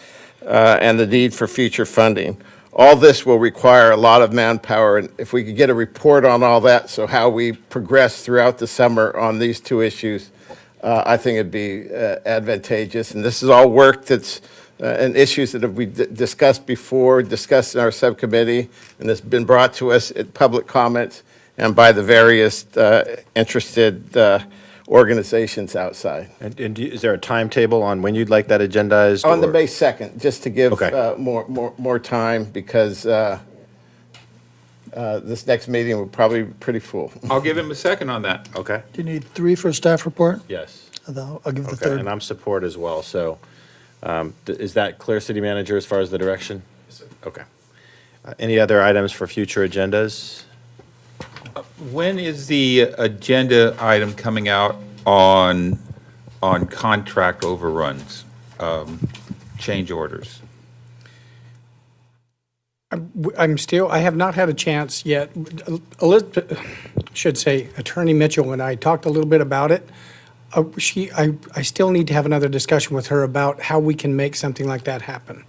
and the need for future funding. all this will require a lot of manpower, and if we could get a report on all that, so how we progress throughout the summer on these two issues, I think it'd be advantageous. And this is all work that's, and issues that we discussed before, discussed in our subcommittee, and it's been brought to us at public comments and by the various interested organizations outside. And is there a timetable on when you'd like that agendized? On the or- May 2nd, just to give Okay. more time, because this next meeting will probably be pretty full. I'll give him a second on that. Okay, Do you need 3 for a staff report? yes. I'll give the Okay, third. and I'm support as well, so is that clear, City Manager, as far as the direction? Yes, sir. Okay. Any other items for future agendas? When is the agenda item coming out on contract overruns, change orders? I have not had a chance yet. Elizabeth, should say, Attorney Mitchell and I talked a little bit about it. I still need to have another discussion with her about how we can make something like that happen.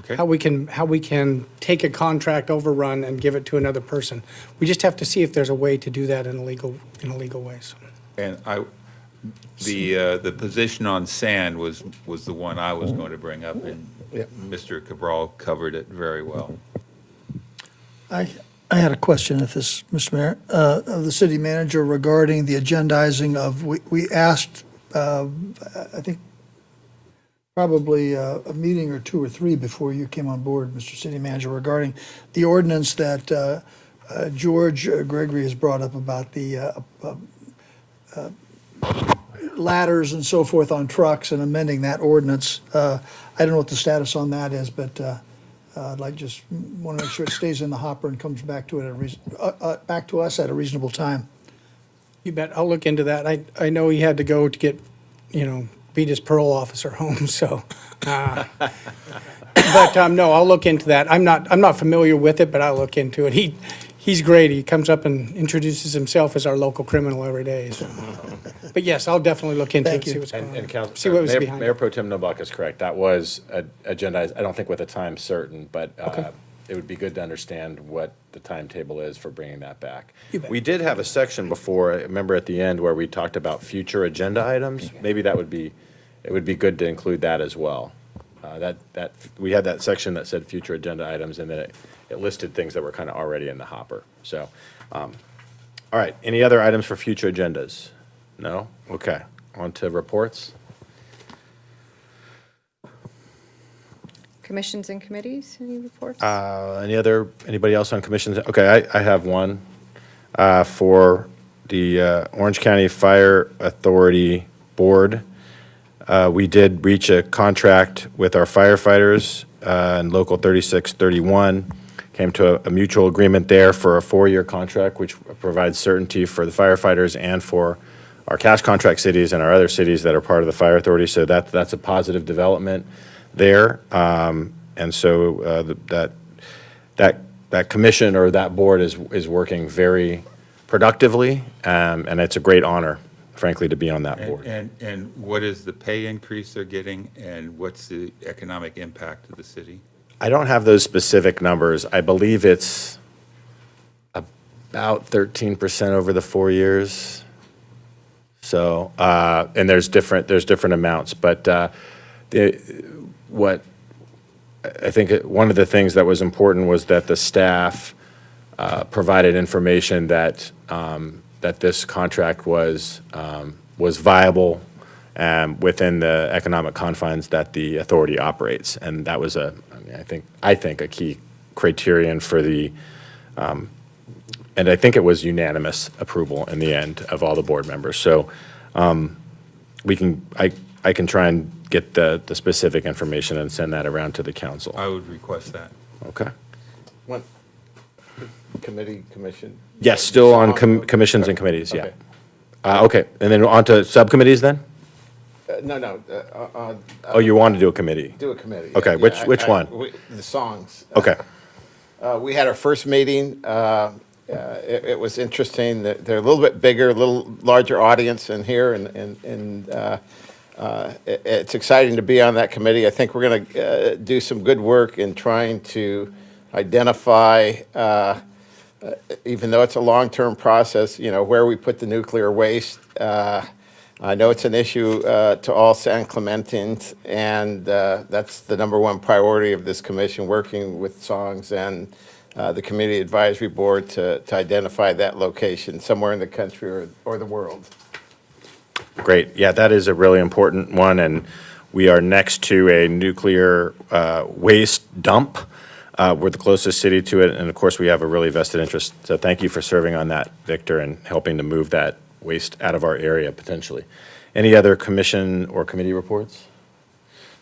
Okay. How we can take a contract overrun and give it to another person. We just have to see if there's a way to do that in a legal way, so. And the position on sand was the one I was going to bring up, and Mr. Cabral covered it very well. I had a question, if this, Mr. Mayor, of the city manager regarding the agendizing of, we asked, I think, probably a meeting or 2 or 3 before you came on board, Mr. City Manager, regarding the ordinance that George Gregory has brought up about the ladders and so forth on trucks and amending that ordinance. I don't know what the status on that is, but I'd like, just want to make sure it stays in the hopper and comes back to it back to us at a reasonable time. You bet, I'll look into that. I know he had to go to get, beat his parole officer home, so. But, no, I'll look into that. I'm not familiar with it, but I'll look into it. He's great. He comes up and introduces himself as our local criminal every day, so. But yes, I'll definitely look into it, Thank you. see what's going And on. See what was behind Mayor it. Pro Tem Noblock is correct. That was agendized, I don't think with a time certain, but it would be good to understand what the timetable is for bringing that back. You bet. We did have a section before, I remember at the end, where we talked about future agenda items. Maybe it would be good to include that as well. We had that section that said future agenda items, and then it listed things that were kind of already in the hopper. So, all right, any other items for future agendas? No? Okay, on to reports. Commissions and committees, any reports? Anybody else on commissions? Okay, I have one for the Orange County Fire Authority Board. We did reach a contract with our firefighters in Local 3631. Came to a mutual agreement there for a 4-year contract, which provides certainty for the firefighters and for our cash contract cities and our other cities that are part of the fire authority. So that's a positive development there. And so that commission or that board is working very productively, and it's a great honor, frankly, to be on that board. And what is the pay increase they're getting, and what's the economic impact of the city? I don't have those specific numbers. I believe it's about 13% over the 4 years. So, and there's different amounts, but what I think one of the things that was important was that the staff provided information that that this contract was viable within the economic confines that the authority operates, and that was I think a key criterion for the. And I think it was unanimous approval in the end of all the board members. So I can try and get the specific information and send that around to the council. I would request that. Okay. What, commission? Yes, still on commissions and committees, yeah. Okay. Okay, and then on to subcommittees then? No. Oh, you want to do a committee? Do a committee. Okay, yeah. which one? The songs. Okay, We had our first meeting. It was interesting. They're a little bit bigger, a little larger audience in here, and it's exciting to be on that committee. I think we're going to do some good work in trying to identify, even though it's a long-term process, where we put the nuclear waste. I know it's an issue to all San Clementines, and that's the number one priority of this commission, working with SONGS and the Community Advisory Board to identify that location somewhere in the country or the world. Great. Yeah, that is a really important one, and we are next to a nuclear waste dump. We're the closest city to it, and of course, we have a really vested interest. So thank you for serving on that, Victor, and helping to move that waste out of our area potentially. Any other commission or committee reports?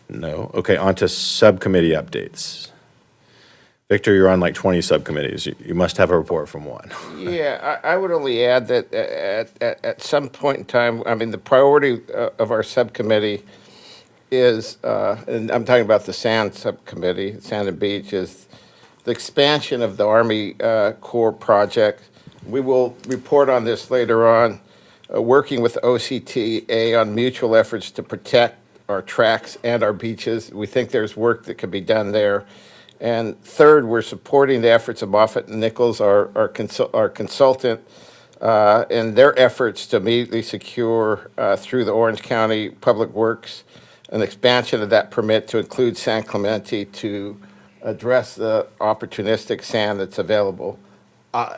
No. Okay, on to subcommittee updates. Victor, you're on like 20 subcommittees. You must have a report from one. Yeah, I would only add that at some point in time, I mean, the priority of our subcommittee is, and I'm talking about the Sand Subcommittee, Sand and Beach, is the expansion of the Army Corps project. We will report on this later on, working with OCTA on mutual efforts to protect our tracks and our beaches. We think there's work that could be done there. And third, we're supporting the efforts of Moffett and Nichols, our consultant, in their efforts to immediately secure through the Orange County Public Works an expansion of that permit to include San Clemente to address the opportunistic sand that's available.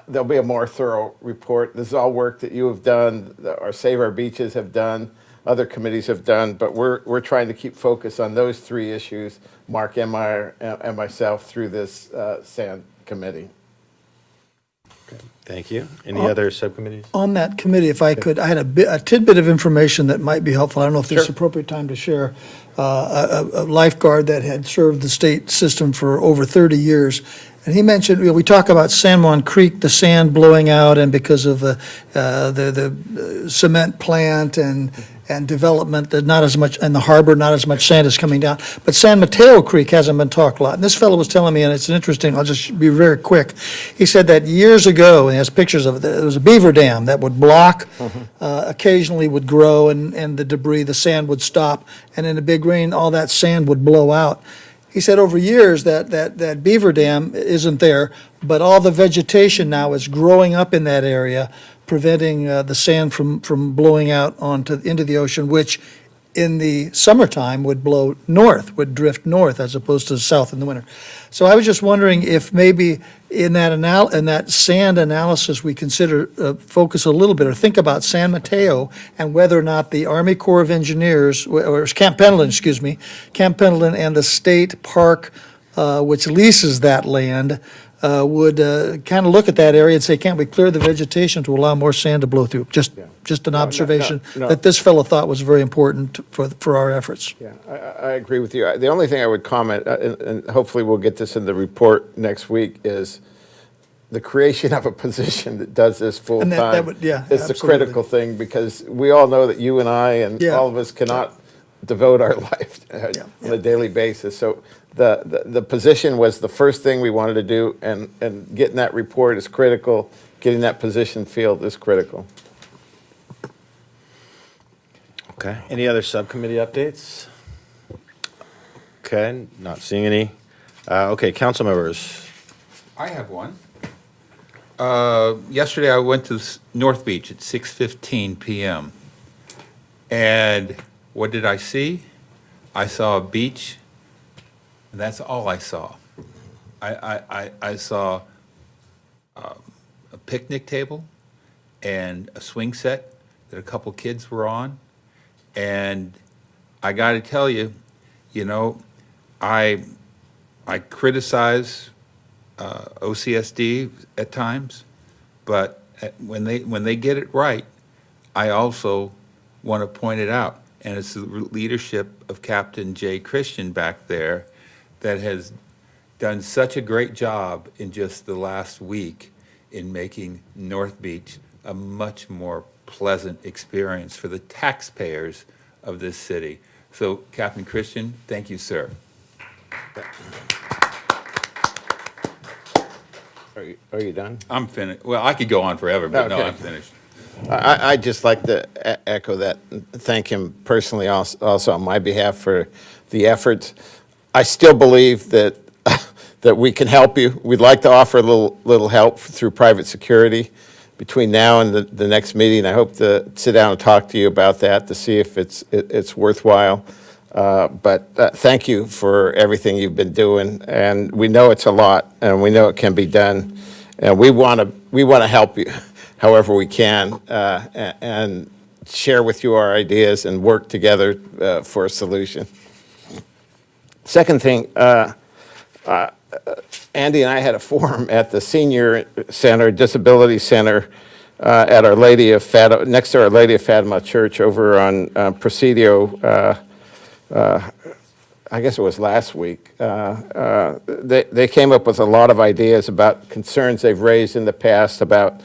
There'll be a more thorough report. This is all work that you have done, our Save Our Beaches have done, other committees have done, but we're trying to keep focus on those three issues, Mark Emmeyer and myself, through this sand committee. Thank you. Any other subcommittees? On that committee, if I could, I had a tidbit of information that might be helpful. I don't know if this is appropriate time to share. A lifeguard that had served the state system for over 30 years. And he mentioned, we talk about San Juan Creek, the sand blowing out, and because of the cement plant and development, that not as much, and the harbor, not as much sand is coming down. But San Mateo Creek hasn't been talked a lot. And this fellow was telling me, and it's interesting, I'll just be very quick. He said that years ago, and he has pictures of it, there was a beaver dam that would block, occasionally would grow, and the debris, the sand would stop, and in a big rain, all that sand would blow out. He said over years that beaver dam isn't there, but all the vegetation now is growing up in that area, preventing the sand from blowing out into the ocean, which in the summertime would blow north, would drift north as opposed to south in the winter. So I was just wondering if maybe in that sand analysis we consider focus a little bit or think about San Mateo and whether or not the Army Corps of Engineers, or Camp Pendleton, Camp Pendleton and the state park, which leases that land, would kind of look at that area and say, can't we clear the vegetation to allow more sand to blow through? Just an observation no. that this fellow thought was very important for our efforts. Yeah, I agree with you. The only thing I would comment, and hopefully we'll get this in the report next week, is the creation of a position that does this full And that time. would- yeah, It's the absolutely. critical thing, because we all know that you and I and Yeah. all of us cannot devote our life on a daily basis. So the position was the first thing we wanted to do, and getting that report is critical. Getting that position filled is critical. Okay. Any other subcommittee updates? Okay, not seeing any. Okay, council members. I have one. Yesterday, I went to North Beach at 6:15 PM. And what did I see? I saw a beach, and that's all I saw. I saw a picnic table and a swing set that a couple kids were on. And I got to tell you, I criticize OCSD at times, but when they get it right, I also want to point it out. And it's the leadership of Captain Jay Christian back there that has done such a great job in just the last week in making North Beach a much more pleasant experience for the taxpayers of this city. So, Captain Christian, thank you, sir. Are you done? I'm finished. Well, I could go on forever, but no, Okay. I'm finished. I'd just like to echo that, thank him personally also on my behalf for the efforts. I still believe that that we can help you. We'd like to offer a little help through private security between now and the next meeting. I hope to sit down and talk to you about that to see if it's worthwhile. But thank you for everything you've been doing, and we know it's a lot, and we know it can be done, and we want to help you however we can, and share with you our ideas and work together for a solution. Second thing, Andy and I had a forum at the Senior Center, Disability Center, at Our Lady of Fatima, next to Our Lady of Fatima Church over on Presidio. I guess it was last week. They came up with a lot of ideas about concerns they've raised in the past about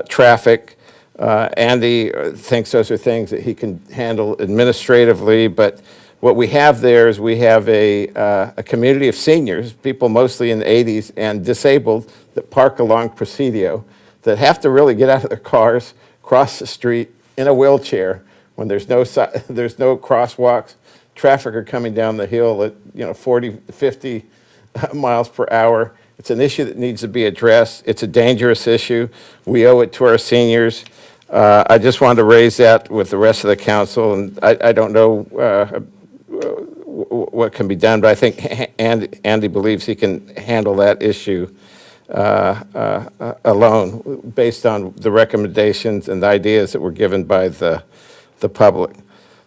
traffic. Andy thinks those are things that he can handle administratively, but what we have there is we have a community of seniors, people mostly in the 80s and disabled, that park along Presidio, that have to really get out of their cars, cross the street in a wheelchair when there's no crosswalks. Traffic are coming down the hill at 40, 50 miles per hour. It's an issue that needs to be addressed. It's a dangerous issue. We owe it to our seniors. I just wanted to raise that with the rest of the council, and I don't know what can be done, but I think Andy believes he can handle that issue alone based on the recommendations and the ideas that were given by the public.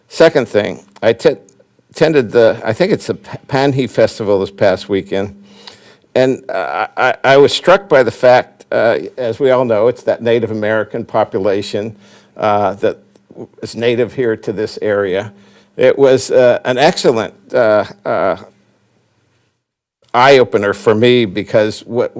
Second thing, I attended I think it's the Panhi Festival this past weekend, and I was struck by the fact, as we all know, it's that Native American population that is native here to this area. It was an excellent eye-opener for me, because what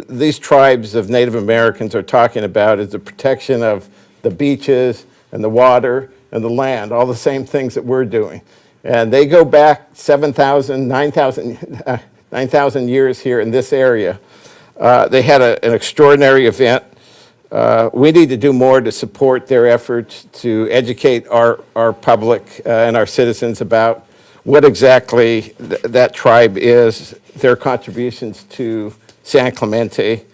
these tribes of Native Americans are talking about is the protection of the beaches and the water and the land, all the same things that we're doing. And they go back 7,000, 9,000 years here in this area. They had an extraordinary event. We need to do more to support their efforts to educate our public and our citizens about what exactly that tribe is, their contributions to San Clemente.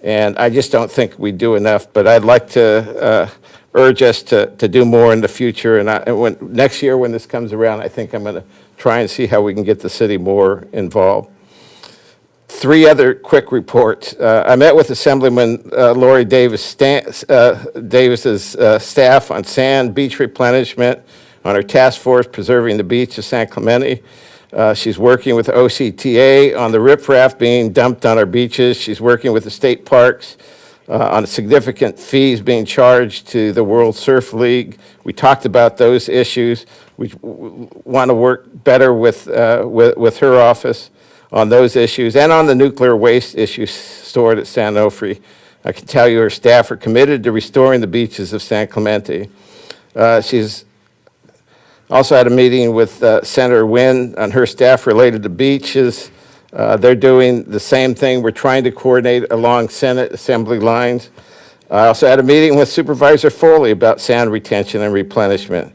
And I just don't think we do enough, but I'd like to urge us to do more in the future. And next year when this comes around, I think I'm going to try and see how we can get the city more involved. Three other quick reports. I met with Assemblyman Lori Davis's staff on sand beach replenishment, on her task force preserving the beach of San Clemente. She's working with OCTA on the riprap being dumped on our beaches. She's working with the state parks on significant fees being charged to the World Surf League. We talked about those issues. We want to work better with her office on those issues and on the nuclear waste issues stored at San Onofre. I can tell you her staff are committed to restoring the beaches of San Clemente. She's also had a meeting with Senator Wynn on her staff related to beaches. They're doing the same thing. We're trying to coordinate along Senate Assembly lines. I also had a meeting with Supervisor Foley about sand retention and replenishment.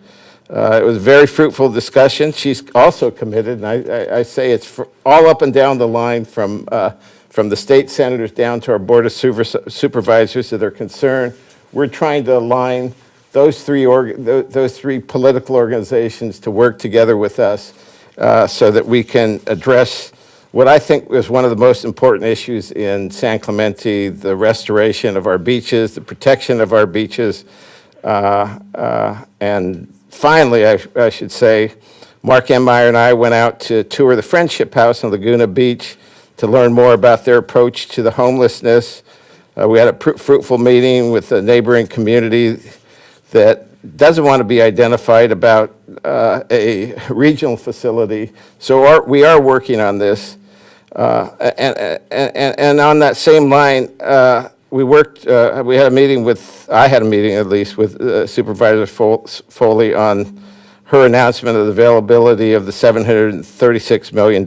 It was a very fruitful discussion. She's also committed, and I say it's all up and down the line from the state senators down to our Board of Supervisors that are concerned. We're trying to align those three political organizations to work together with us so that we can address what I think is one of the most important issues in San Clemente, the restoration of our beaches, the protection of our beaches, and finally, I should say, Mark Emmeyer and I went out to tour the Friendship House in Laguna Beach to learn more about their approach to the homelessness. We had a fruitful meeting with a neighboring community that doesn't want to be identified about a regional facility. So we are working on this. And on that same line, we had a meeting at least with Supervisor Foley on her announcement of the availability of the $736 million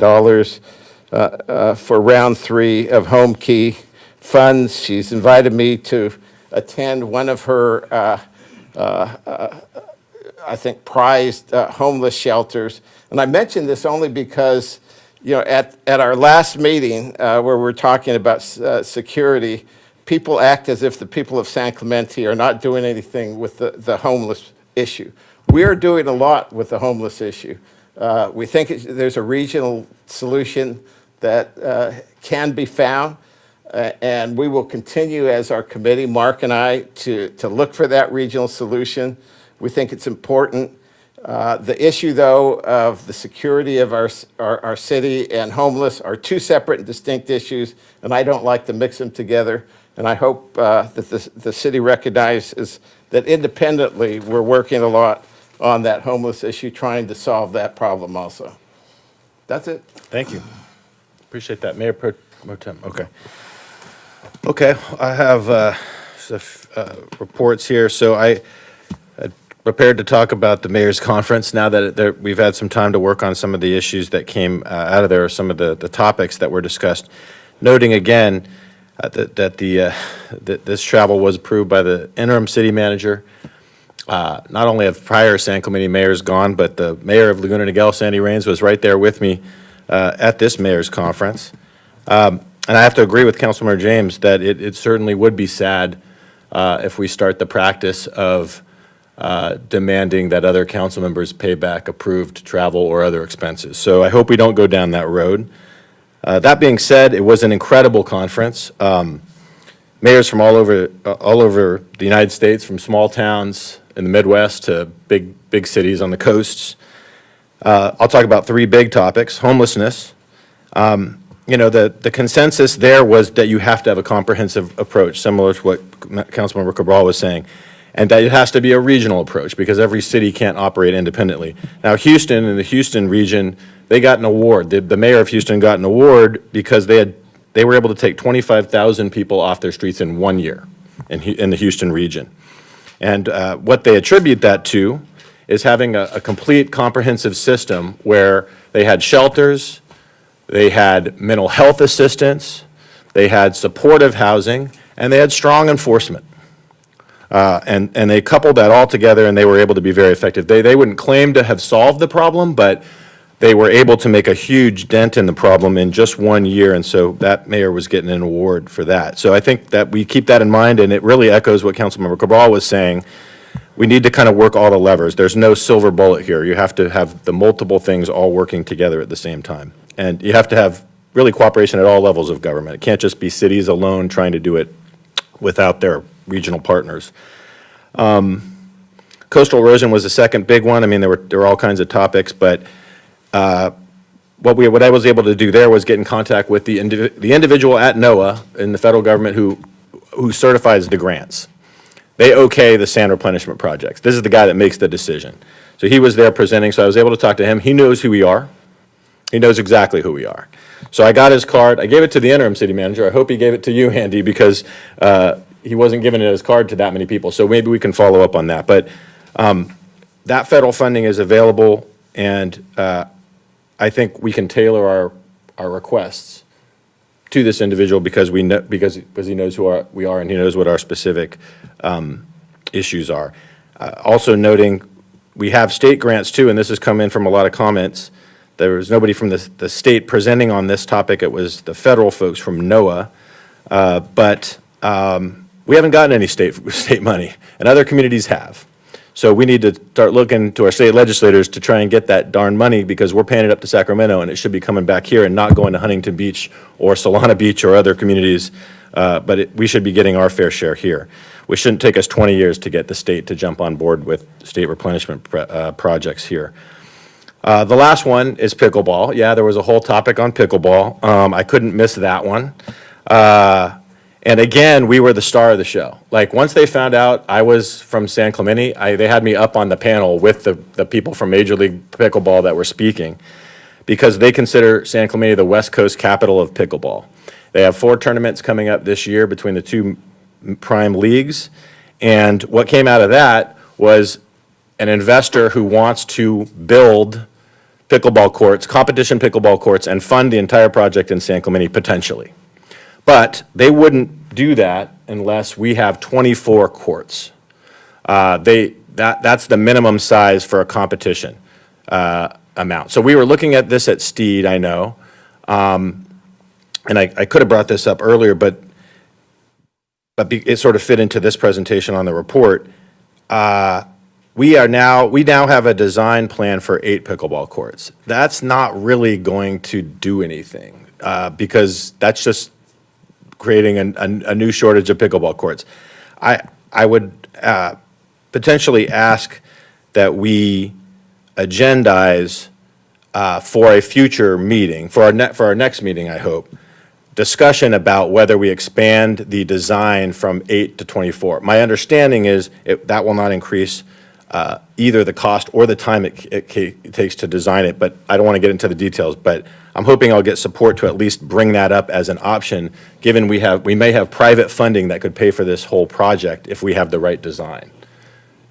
for round 3 of Home Key funds. She's invited me to attend one of her, I think, prized homeless shelters. And I mention this only because at our last meeting, where we're talking about security, people act as if the people of San Clemente are not doing anything with the homeless issue. We are doing a lot with the homeless issue. We think there's a regional solution that can be found, and we will continue as our committee, Mark and I, to look for that regional solution. We think it's important. The issue, though, of the security of our city and homeless are two separate and distinct issues, and I don't like to mix them together. And I hope that the city recognizes that independently, we're working a lot on that homeless issue, trying to solve that problem also. That's it. Thank you. Appreciate that. Mayor Pro Tem, okay. Okay, I have reports here. So I prepared to talk about the mayor's conference now that we've had some time to work on some of the issues that came out of there, some of the topics that were discussed. Noting again that this travel was approved by the interim city manager. Not only have prior San Clemente mayors gone, but the mayor of Laguna Niguel, Sandy Raines, was right there with me at this mayor's conference. And I have to agree with Councilmember James that it certainly would be sad if we start the practice of demanding that other council members pay back approved travel or other expenses. So I hope we don't go down that road. That being said, it was an incredible conference. Mayors from all over the United States, from small towns in the Midwest to big cities on the coasts. I'll talk about three big topics. Homelessness. The consensus there was that you have to have a comprehensive approach, similar to what Councilmember Cabral was saying, and that it has to be a regional approach because every city can't operate independently. Now, Houston, in the Houston region, they got an award. The mayor of Houston got an award because they were able to take 25,000 people off their streets in 1 year in the Houston region. And what they attribute that to is having a complete comprehensive system where they had shelters, they had mental health assistance, they had supportive housing, and they had strong enforcement. And they coupled that all together, and they were able to be very effective. They wouldn't claim to have solved the problem, but they were able to make a huge dent in the problem in just 1 year, and so that mayor was getting an award for that. So I think that we keep that in mind, and it really echoes what Councilmember Cabral was saying. We need to kind of work all the levers. There's no silver bullet here. You have to have the multiple things all working together at the same time. And you have to have really cooperation at all levels of government. It can't just be cities alone trying to do it without their regional partners. Coastal erosion was the second big one. I mean, there were all kinds of topics, but what I was able to do there was get in contact with the individual at NOAA in the federal government who certifies the grants. They okay the sand replenishment projects. This is the guy that makes the decision. So he was there presenting, so I was able to talk to him. He knows who we are. He knows exactly who we are. So I got his card. I gave it to the interim city manager. I hope he gave it to you, Andy, because he wasn't giving his card to that many people. So maybe we can follow up on that. But that federal funding is available, and I think we can tailor our requests to this individual because he knows who we are and he knows what our specific issues are. Also noting, we have state grants too, and this has come in from a lot of comments. There was nobody from the state presenting on this topic. It was the federal folks from NOAA, but we haven't gotten any state money, and other communities have. So we need to start looking to our state legislators to try and get that darn money because we're paying it up to Sacramento and it should be coming back here and not going to Huntington Beach or Solana Beach or other communities, but we should be getting our fair share here. We shouldn't take us 20 years to get the state to jump on board with state replenishment projects here. The last one is pickleball. Yeah, there was a whole topic on pickleball. I couldn't miss that one. And again, we were the star of the show. Like, once they found out I was from San Clemente, they had me up on the panel with the people from Major League Pickleball that were speaking because they consider San Clemente the West Coast capital of pickleball. They have 4 tournaments coming up this year between the 2 prime leagues. And what came out of that was an investor who wants to build pickleball courts, competition pickleball courts, and fund the entire project in San Clemente potentially. But they wouldn't do that unless we have 24 courts. That's the minimum size for a competition amount. So we were looking at this at Steed, I know. And I could have brought this up earlier, but it sort of fit into this presentation on the report. We now have a design plan for 8 pickleball courts. That's not really going to do anything, because that's just creating a new shortage of pickleball courts. I would potentially ask that we agendize for a future meeting, for our next meeting, I hope, discussion about whether we expand the design from 8 to 24. My understanding is that will not increase either the cost or the time it takes to design it, but I don't want to get into the details. But I'm hoping I'll get support to at least bring that up as an option, given we may have private funding that could pay for this whole project if we have the right design.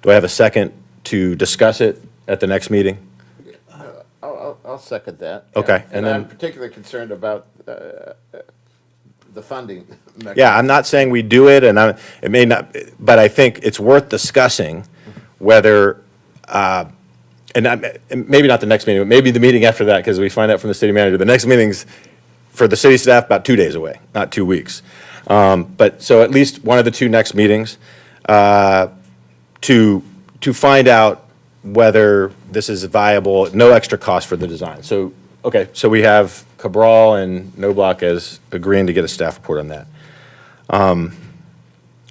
Do I have a second to discuss it at the next meeting? I'll second that. Okay, And and I'm then- particularly concerned about the funding mechanism. Yeah, I'm not saying we do it, and it may not, but I think it's worth discussing whether, and maybe not the next meeting, but maybe the meeting after that, because we find out from the city manager, the next meeting's for the city staff about 2 days away, not 2 weeks. But, so at least one of the 2 next meetings, to find out whether this is viable, no extra cost for the design. So, okay, so we have Cabral and Noblock as agreeing to get a staff report on that.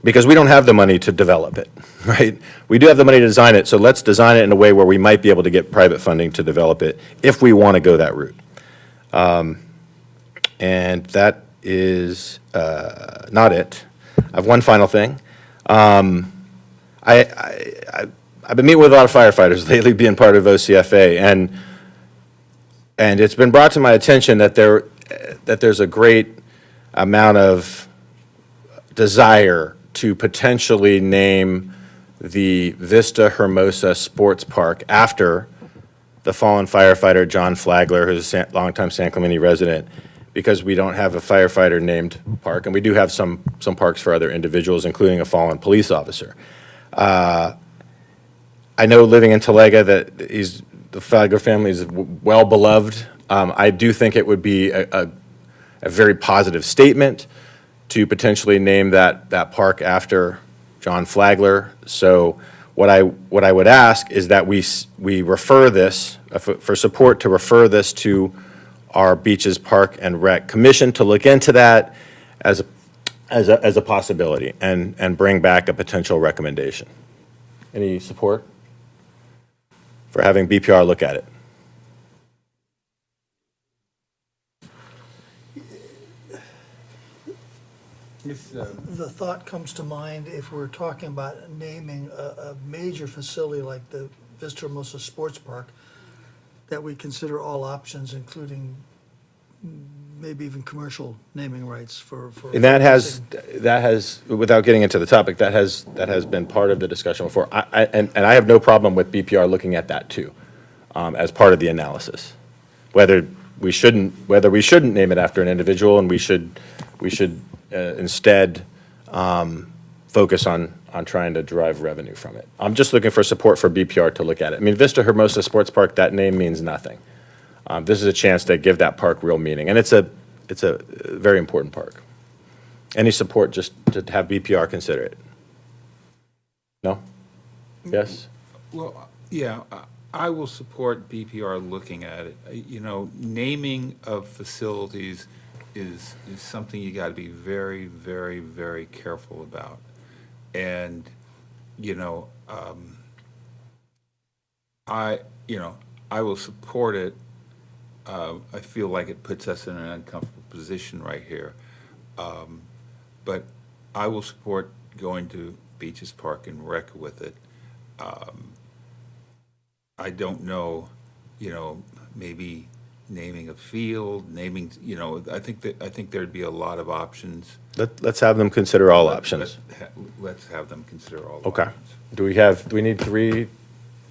Because we don't have the money to develop it, right? We do have the money to design it, so let's design it in a way where we might be able to get private funding to develop it if we want to go that route. And that is not it. I have one final thing. I've been meeting with a lot of firefighters lately, being part of OCFA, and it's been brought to my attention that there's a great amount of desire to potentially name the Vista Hermosa Sports Park after the fallen firefighter John Flagler, who's a longtime San Clemente resident, because we don't have a firefighter named park, and we do have some parks for other individuals, including a fallen police officer. I know living in Talega that the Flagler family is well beloved. I do think it would be a very positive statement to potentially name that park after John Flagler. So what I would ask is that we refer this, for support, to refer this to our Beaches Park and Rec Commission to look into that as a possibility and bring back a potential recommendation. Any support for having BPR look at it? The thought comes to mind, if we're talking about naming a major facility like the Vista Hermosa Sports Park, that we consider all options, including maybe even commercial naming rights for. And that has, without getting into the topic, that has been part of the discussion before. And I have no problem with BPR looking at that too, as part of the analysis. Whether we shouldn't name it after an individual, and we should instead focus on trying to derive revenue from it. I'm just looking for support for BPR to look at it. I mean, Vista Hermosa Sports Park, that name means nothing. This is a chance to give that park real meaning, and it's a very important park. Any support just to have BPR consider it? No? Yes? Well, yeah, I will support BPR looking at it. You know, naming of facilities is something you got to be very, very, very careful about. And, you know, I will support it. I feel like it puts us in an uncomfortable position right here. But I will support going to Beaches Park and Rec with it. I don't know, maybe naming a field, I think there'd be a lot of options. Let's have them consider all options. Let's have them consider all Okay. options. Do we need 3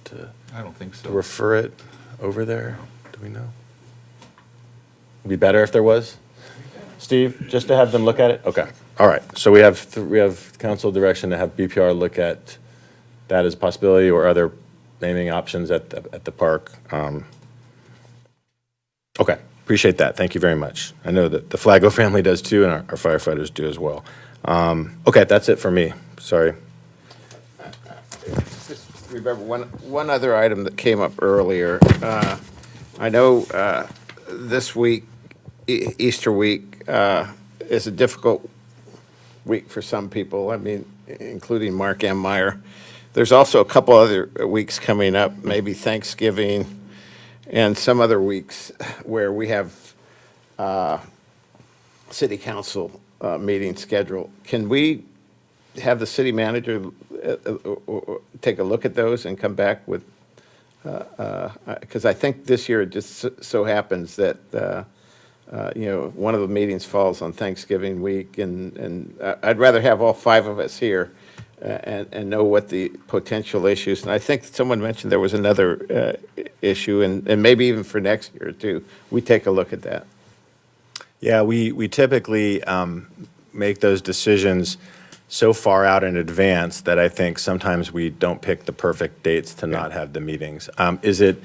to I don't think so. refer it over there? Do we know? It'd be better if there was? Steve, just to have them look at it? Okay, all right. So we have council direction to have BPR look at that as a possibility, or other naming options at the park. Okay, Appreciate that. Thank you very much. I know that the Flaggo family does too, and our firefighters do as well. Okay, that's it for me. Sorry. Just remember one other item that came up earlier. I know this week, Easter week, is a difficult week for some people, I mean, including Mark M. Meyer. There's also a couple other weeks coming up, maybe Thanksgiving and some other weeks where we have city council meeting scheduled. Can we have the city manager take a look at those and come back with, because I think this year it just so happens that, one of the meetings falls on Thanksgiving week, and I'd rather have all 5 of us here and know what the potential issues, and I think someone mentioned there was another issue, and maybe even for next year too, we take a look at that. Yeah, we typically make those decisions so far out in advance that I think sometimes we don't pick the perfect dates to not have the meetings. Is it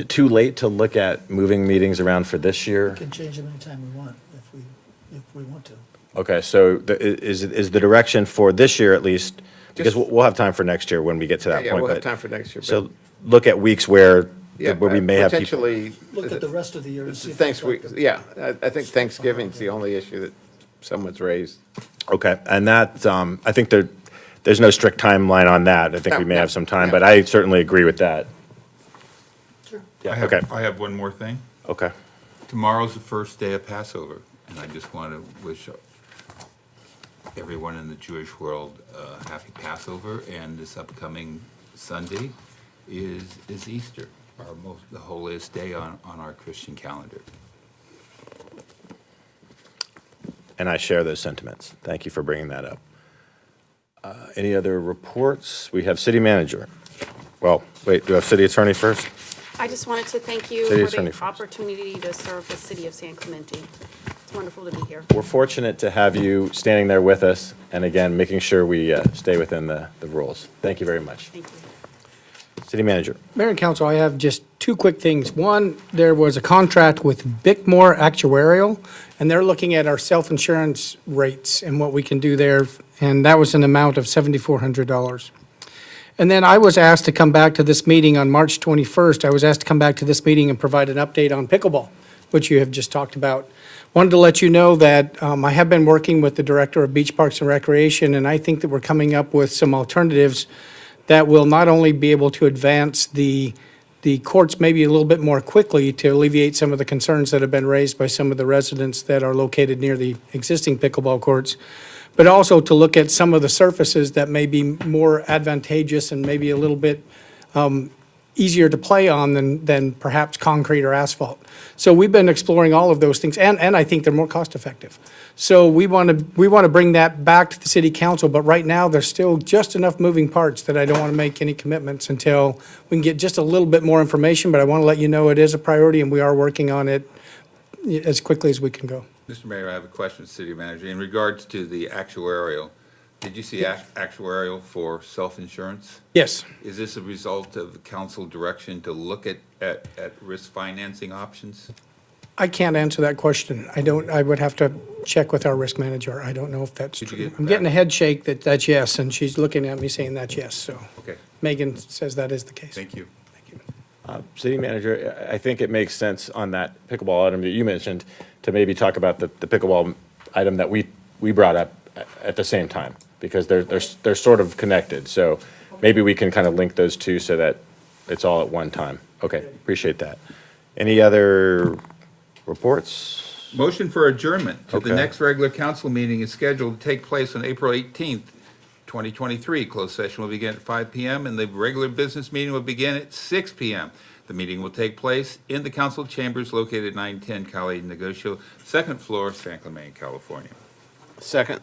too late to look at moving meetings around for this year? We can change them anytime we want, if we want to. Okay, so is the direction for this year at least, because we'll have time for next year when we get to that Yeah, point. we'll have but- time for next year. So look at weeks where Yeah, we may have people. potentially. Look at the rest of the year and see if. Thanks, yeah, I think Thanksgiving's the only issue that someone's raised. Okay, and that, I think there's no strict timeline on that. I think No, we may no, have some time, no. but I certainly agree with that. Sure. Yeah, okay, I have one more thing. okay. Tomorrow's the first day of Passover, and I just want to wish everyone in the Jewish world a happy Passover, and this upcoming Sunday is Easter, the holiest day on our Christian calendar. And I share those sentiments. Thank you for bringing that up. Any other reports? We have city manager. Well, wait, do we have city attorney first? I just wanted to thank you City for Attorney the first. opportunity to serve the city of San Clemente. It's wonderful to be here. We're fortunate to have you standing there with us, and again, making sure we stay within the rules. Thank you very much. Thank you. City manager. Mayor and council, I have just 2 quick things. One, there was a contract with Bickmore Actuarial, and they're looking at our self-insurance rates and what we can do there, and that was an amount of $7,400. And then I was asked to come back to this meeting on March 21st. I was asked to come back to this meeting and provide an update on pickleball, which you have just talked about. Wanted to let you know that I have been working with the Director of Beach Parks and Recreation, and I think that we're coming up with some alternatives that will not only be able to advance the courts maybe a little bit more quickly to alleviate some of the concerns that have been raised by some of the residents that are located near the existing pickleball courts, but also to look at some of the surfaces that may be more advantageous and maybe a little bit easier to play on than perhaps concrete or asphalt. So we've been exploring all of those things, and I think they're more cost-effective. So we want to bring that back to the city council, but right now, there's still just enough moving parts that I don't want to make any commitments until we can get just a little bit more information, but I want to let you know it is a priority, and we are working on it as quickly as we can go. Mr. Mayor, I have a question, City Manager. In regards to the actuarial, did you see actuarial for self-insurance? Yes. Is this a result of the council direction to look at risk financing options? I can't answer that question. I would have to check with our risk manager. I don't know if that's Could you true. get I'm getting a back? head shake that that's yes, and she's looking at me saying that's yes, so Okay, Megan says that is the case. thank you. Thank you. City manager, I think it makes sense on that pickleball item that you mentioned to maybe talk about the pickleball item that we brought up at the same time, because they're sort of connected. So maybe we can kind of link those two so that it's all at one time. Okay, appreciate that. Any other reports? Motion for adjournment to the Okay. next regular council meeting is scheduled to take place on April 18th, 2023. Closed session will begin at 5 PM, and the regular business meeting will begin at 6 PM. The meeting will take place in the council chambers located at 910 Calle Negocio, second floor, San Clemente, California. Second.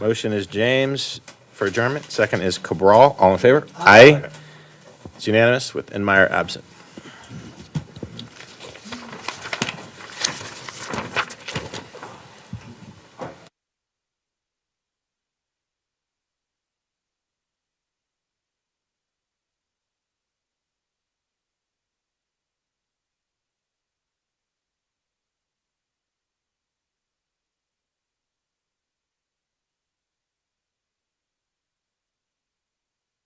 Motion is James for adjournment. Second is Cabral. All in favor? Aye. It's unanimous with Enmeyer absent.